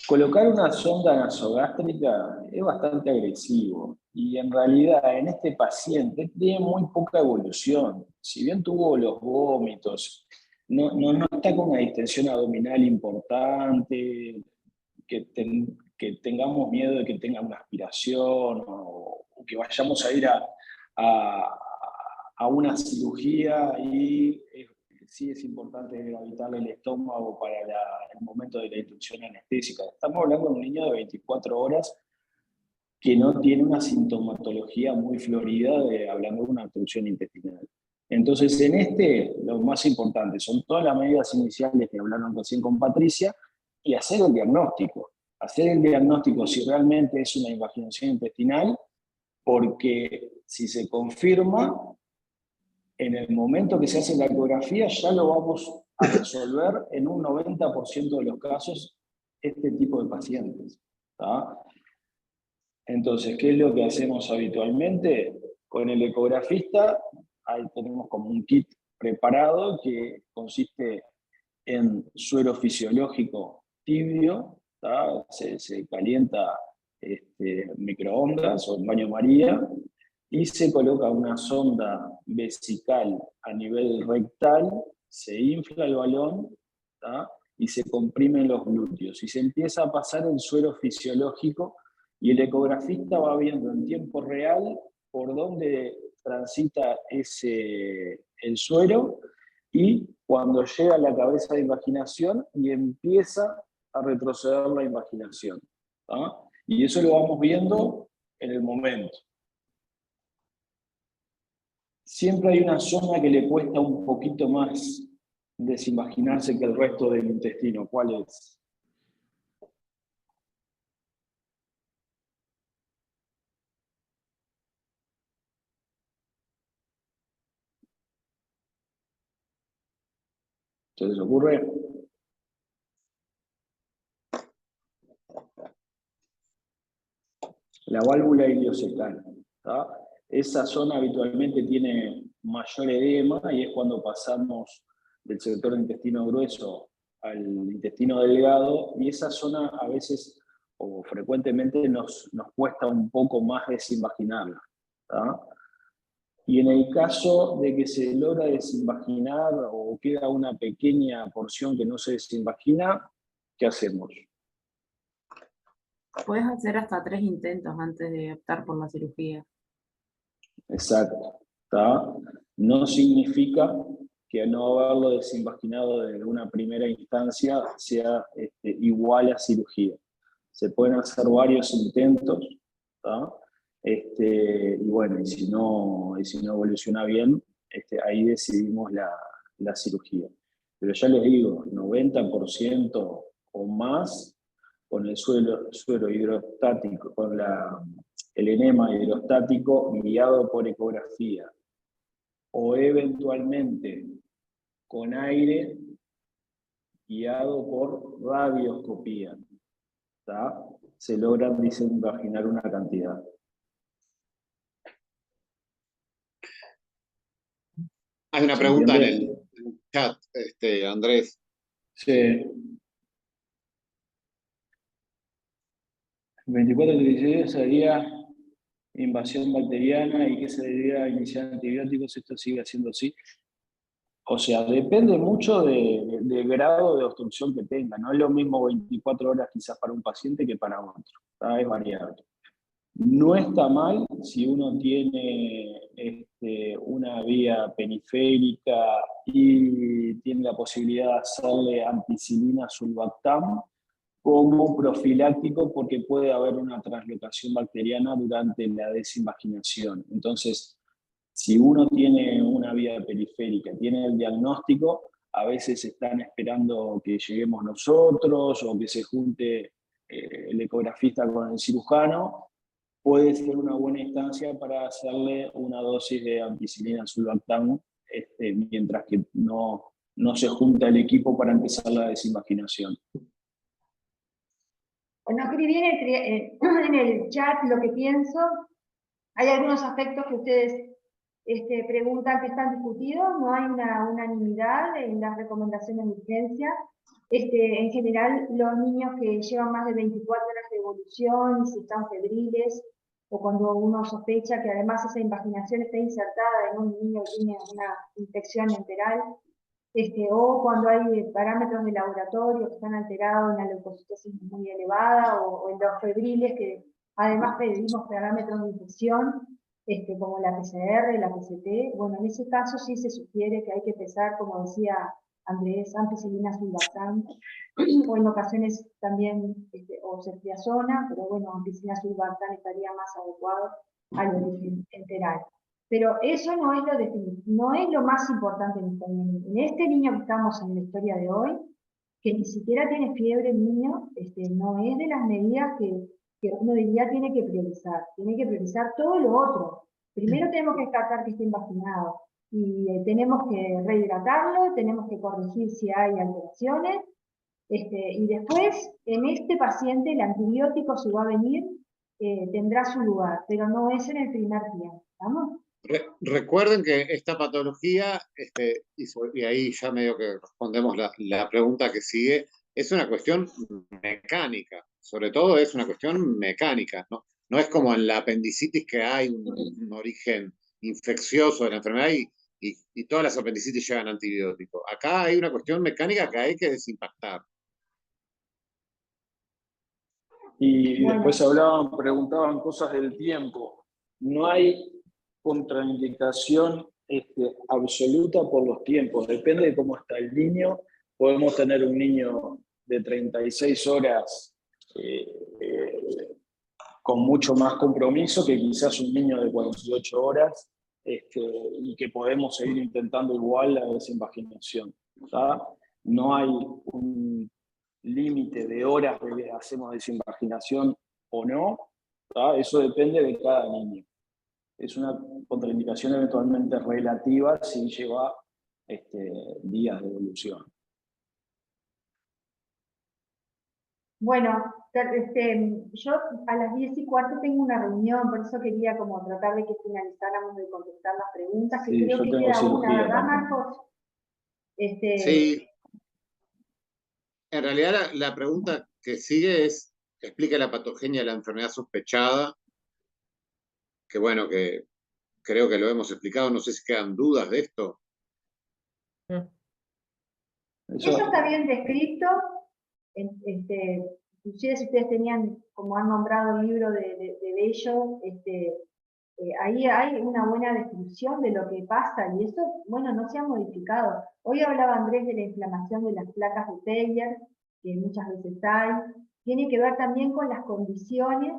Colocar una sonda nasogástrica es bastante agresivo y en realidad en este paciente tiene muy poca evolución. Si bien tuvo los vómitos, no está con una distensión abdominal importante, que tengamos miedo de que tenga una aspiración o que vayamos a ir a una cirugía y sí es importante gravitarle el estómago para el momento de la inducción anestésica. Estamos hablando de un niño de 24 horas que no tiene una sintomatología muy florida, hablando de una obstrucción intestinal. Entonces, lo más importante son todas las medidas iniciales que hablaron recién con Patricia y hacer el diagnóstico. Hacer el diagnóstico si realmente es una invaginación intestinal, porque si se confirma, en el momento que se hace la ecografía ya lo vamos a resolver en un 90% de los casos este tipo de pacientes. ¿Tá? Entonces, ¿qué es lo que hacemos habitualmente? Con el ecografista, ahí tenemos como un kit preparado que consiste en suero fisiológico tibio, ¿tá? Se calienta microondas o en baño María, y se coloca una sonda vesical a nivel rectal, se infla el balón, ¿tá? Y se comprimen los glúteos. Y se empieza a pasar el suero fisiológico y el ecografista va viendo en tiempo real por dónde transita el suero y cuando llega a la cabeza de invaginación y empieza a retroceder la invaginación. ¿Tá? Y eso lo vamos viendo en el momento. Siempre hay una zona que le cuesta un poquito más desinvaginarse que el resto del intestino. ¿Cuál es? ¿Se les ocurre? La válvula iliocecal. ¿Tá? Esa zona habitualmente tiene mayor edema y es cuando pasamos del sector del intestino grueso al intestino delgado, y esa zona a veces o frecuentemente nos cuesta un poco más desinvaginarla. ¿Tá? Y en el caso de que se logra desinvaginar o queda una pequeña porción que no se desinvagina, ¿qué hacemos? Puedes hacer hasta 3 intentos antes de optar por la cirugía. Exacto. ¿Tá? No significa que no haberlo desinvaginado de una primera instancia sea igual a cirugía. Se pueden hacer varios intentos, ¿tá? Y bueno, y si no evoluciona bien, ahí decidimos la cirugía. pero ya les digo, 90% o más con el suero hidrostático, con el enema hidrostático guiado por ecografía, o eventualmente con aire guiado por radioscopía, ¿tá? Se logra desinvaginar una cantidad. Hay una pregunta en el chat, Andrés. Sí. 24-36 sería invasión bacteriana y que se debería iniciar antibióticos, esto sigue siendo así. O sea, depende mucho del grado de obstrucción que tenga. No es lo mismo 24 horas quizás para un paciente que para otro. ¿Tá? Es variable. No está mal si uno tiene una vía periférica y tiene la posibilidad de hacerle ampicilina sulbactam como profiláctico porque puede haber una translocación bacteriana durante la desinvaginación. Entonces, si uno tiene una vía periférica, tiene el diagnóstico, a veces están esperando que lleguemos nosotros o que se junte el ecografista con el cirujano, puede ser una buena instancia para hacerle una dosis de ampicilina sulbactam mientras que no se junta el equipo para empezar la desinvaginación. Bueno, escribí en el chat lo que pienso. Hay algunos aspectos que ustedes preguntan que están discutidos, no hay una unanimidad en las recomendaciones de urgencia. En general, los niños que llevan más de 24 horas de evolución y si están febriles, o cuando uno sospecha que además esa invaginación está insertada en un niño que tiene una infección enteral, o cuando hay parámetros de laboratorio que están alterados, una leucocitosis muy elevada, o en los febriles que además pedimos parámetros de infección, como la PCR, la PCT. Bueno, en ese caso sí se sugiere que hay que empezar, como decía Andrés, ampicilina sulbactam, o en ocasiones también, o ceftriaxona, pero bueno, ampicilina sulbactam estaría más adecuado al origen enteral. Pero eso no es no es lo más importante en este niño. En este niño que estamos en la historia de hoy, que ni siquiera tiene fiebre el niño, no es de las medidas que uno diría tiene que priorizar todo lo otro. Primero tenemos que descartar que esté invaginado, y tenemos que rehidratarlo, tenemos que corregir si hay alteraciones, y después en este paciente el antibiótico, si va a venir, tendrá su lugar, pero no es en el primer tiempo, ¿estamos? Recuerden que esta patología, y ahí ya medio que respondemos la pregunta que sigue, es una cuestión mecánica, sobre todo es una cuestión mecánica, ¿no? No es como en la apendicitis que hay un origen infeccioso de la enfermedad y todas las apendicitis llevan antibióticos. Acá hay una cuestión mecánica que hay que desimpactar. Y después preguntaban cosas del tiempo. No hay contraindicación absoluta por los tiempos. Depende de cómo está el niño. Podemos tener un niño de 36 horas con mucho más compromiso que quizás un niño de 48 horas y que podemos seguir intentando igual la desinvaginación. ¿Tá? No hay un límite de horas de que hacemos desinvaginación o no. ¿Tá? Eso depende de cada niño. Es una contraindicación eventualmente relativa si lleva días de evolución. Bueno, yo a las 10:15 tengo una reunión, por eso quería como tratar de que finalizáramos de contestar las preguntas, que Sí, creo yo que tengo queda una, cirugía ¿verdad, también. Marcos? Sí. En realidad la pregunta que sigue es, explica la patogenia de la enfermedad sospechada, que bueno, que creo que lo hemos explicado, no sé si quedan dudas de esto. Eso está bien descrito, inclusive si ustedes tenían, como han nombrado el libro de Bello, ahí hay una buena descripción de lo que pasa, y eso, bueno, no se ha modificado. Hoy hablaba Andrés de la inflamación de las placas de Peyer, que muchas veces hay, tiene que ver también con las condiciones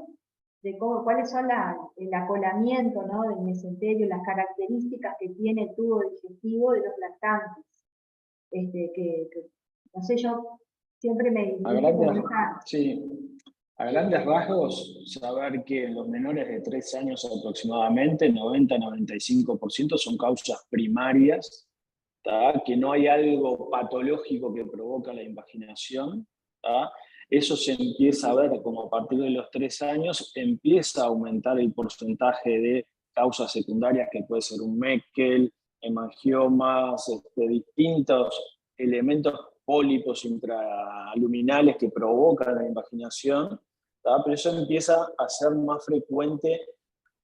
de cuáles son el acolamiento, ¿no?, del mesenterio, las características que tiene el tubo digestivo de los lactantes. no sé, yo siempre me A identifico grandes, con esa... sí, a grandes rasgos, saber que en los menores de 3 años aproximadamente, 90-95% son causas primarias, ¿tá? Que no hay algo patológico que provoca la invaginación, ¿tá? Eso se empieza a ver como a partir de los 3 años, empieza a aumentar el porcentaje de causas secundarias, que puede ser un Meckel, hemangiomas, distintos elementos, pólipos intraluminales que provocan la invaginación, ¿tá? Pero eso empieza a ser más frecuente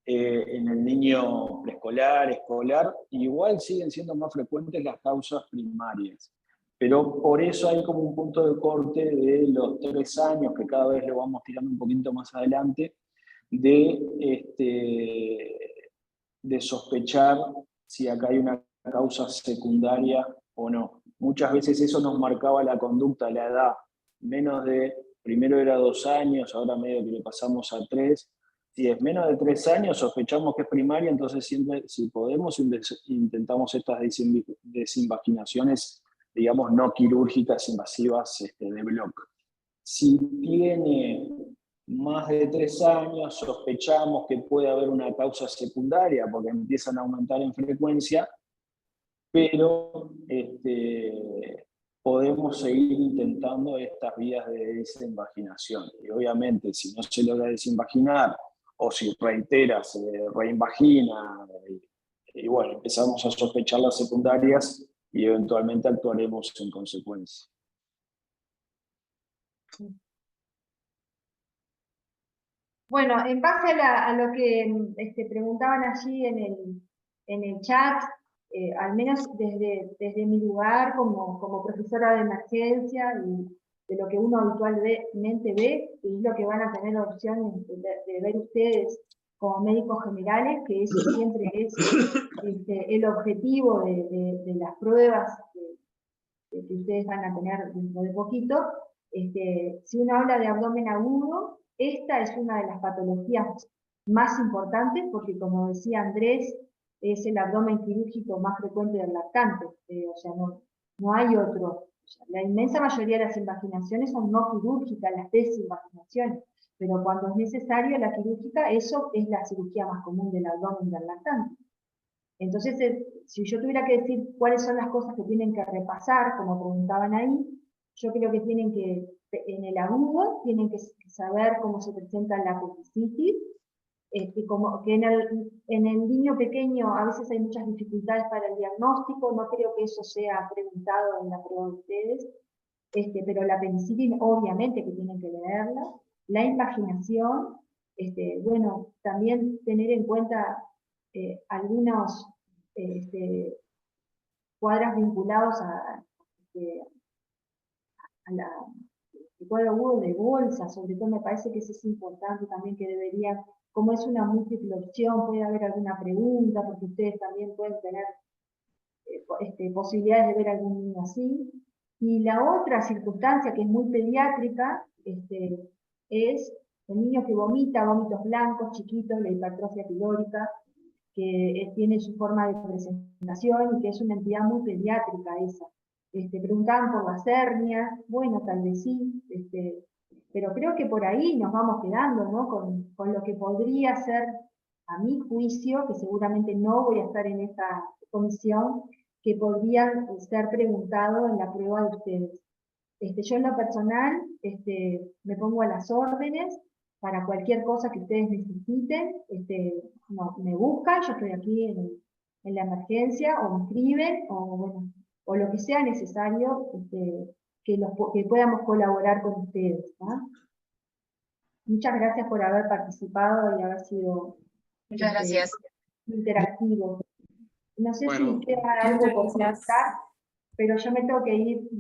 en el niño preescolar, escolar, igual siguen siendo más frecuentes las causas primarias. Pero por eso hay como un punto de corte de los 3 años, que cada vez lo vamos tirando un poquito más adelante, de sospechar si acá hay una causa secundaria o no. Muchas veces eso nos marcaba la conducta, la edad, menos de, primero era 2 años, ahora medio que le pasamos a 3. Si es menos de 3 años, sospechamos que es primaria, entonces siempre, si podemos, intentamos estas desinvaginaciones, digamos, no quirúrgicas invasivas de bloque. Si tiene más de 3 años, sospechamos que puede haber una causa secundaria porque empiezan a aumentar en frecuencia, pero podemos seguir intentando estas vías de desinvaginación. Y obviamente, si no se logra desinvaginar, o si reitera, se reinvagina, y bueno, empezamos a sospechar las secundarias y eventualmente actuaremos en consecuencia. Bueno, en base a lo que preguntaban allí en el chat, al menos desde mi lugar como profesora de emergencia y de lo que uno habitualmente ve, y es lo que van a tener opción de ver ustedes como médicos generales, que eso siempre es el objetivo de las pruebas que ustedes van a tener dentro de poquito. Si uno habla de abdomen agudo, esta es una de las patologías más importantes porque, como decía Andrés, es el abdomen quirúrgico más frecuente del lactante. O sea, no hay otro. O sea, la inmensa mayoría de las invaginaciones son no quirúrgicas, las desinvaginaciones. Pero cuando es necesario la quirúrgica, eso es la cirugía más común del abdomen del lactante. Entonces, si yo tuviera que decir cuáles son las cosas que tienen que repasar, como preguntaban ahí, yo creo que tienen que, en el agudo, tienen que saber cómo se presenta la apendicitis, como que en el niño pequeño a veces hay muchas dificultades para el diagnóstico, no creo que eso sea preguntado en la prueba de ustedes, pero la apendicitis obviamente que tienen que leerla, la invaginación, bueno, también tener en cuenta algunos cuadros vinculados al cuadro agudo de bolsa, sobre todo me parece que eso es importante también, que deberían, como es una múltiple opción, puede haber alguna pregunta, porque ustedes también pueden tener posibilidades de ver algún niño así. Y la otra circunstancia que es muy pediátrica es el niño que vomita, vómitos blancos, chiquitos, la hipertrofia pilórica, que tiene su forma de presentación y que es una entidad muy pediátrica esa. Preguntaban por las hernias, bueno, tal vez sí, pero creo que por ahí nos vamos quedando, ¿no? Con lo que podría ser, a mi juicio, que seguramente no voy a estar en esta comisión, que podría ser preguntado en la prueba de ustedes. Yo en lo personal me pongo a las órdenes para cualquier cosa que ustedes necesiten, me buscan, yo estoy aquí en la emergencia, o me escriben, o lo que sea necesario que podamos colaborar con ustedes, ¿no? Muchas gracias por haber participado y haber sido Muchas gracias. interactivo. No sé Bueno, si queda algo por comentar, pero yo me tengo que ir.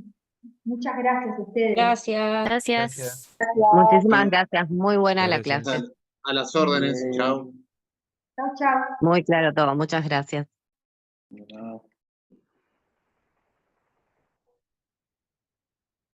Muchas gracias a ustedes. Gracias. Gracias. Muchísimas gracias. Muy buena la Gracias. clase. A las órdenes, chao. Chao, chao. Muy claro todo. Muchas gracias. No.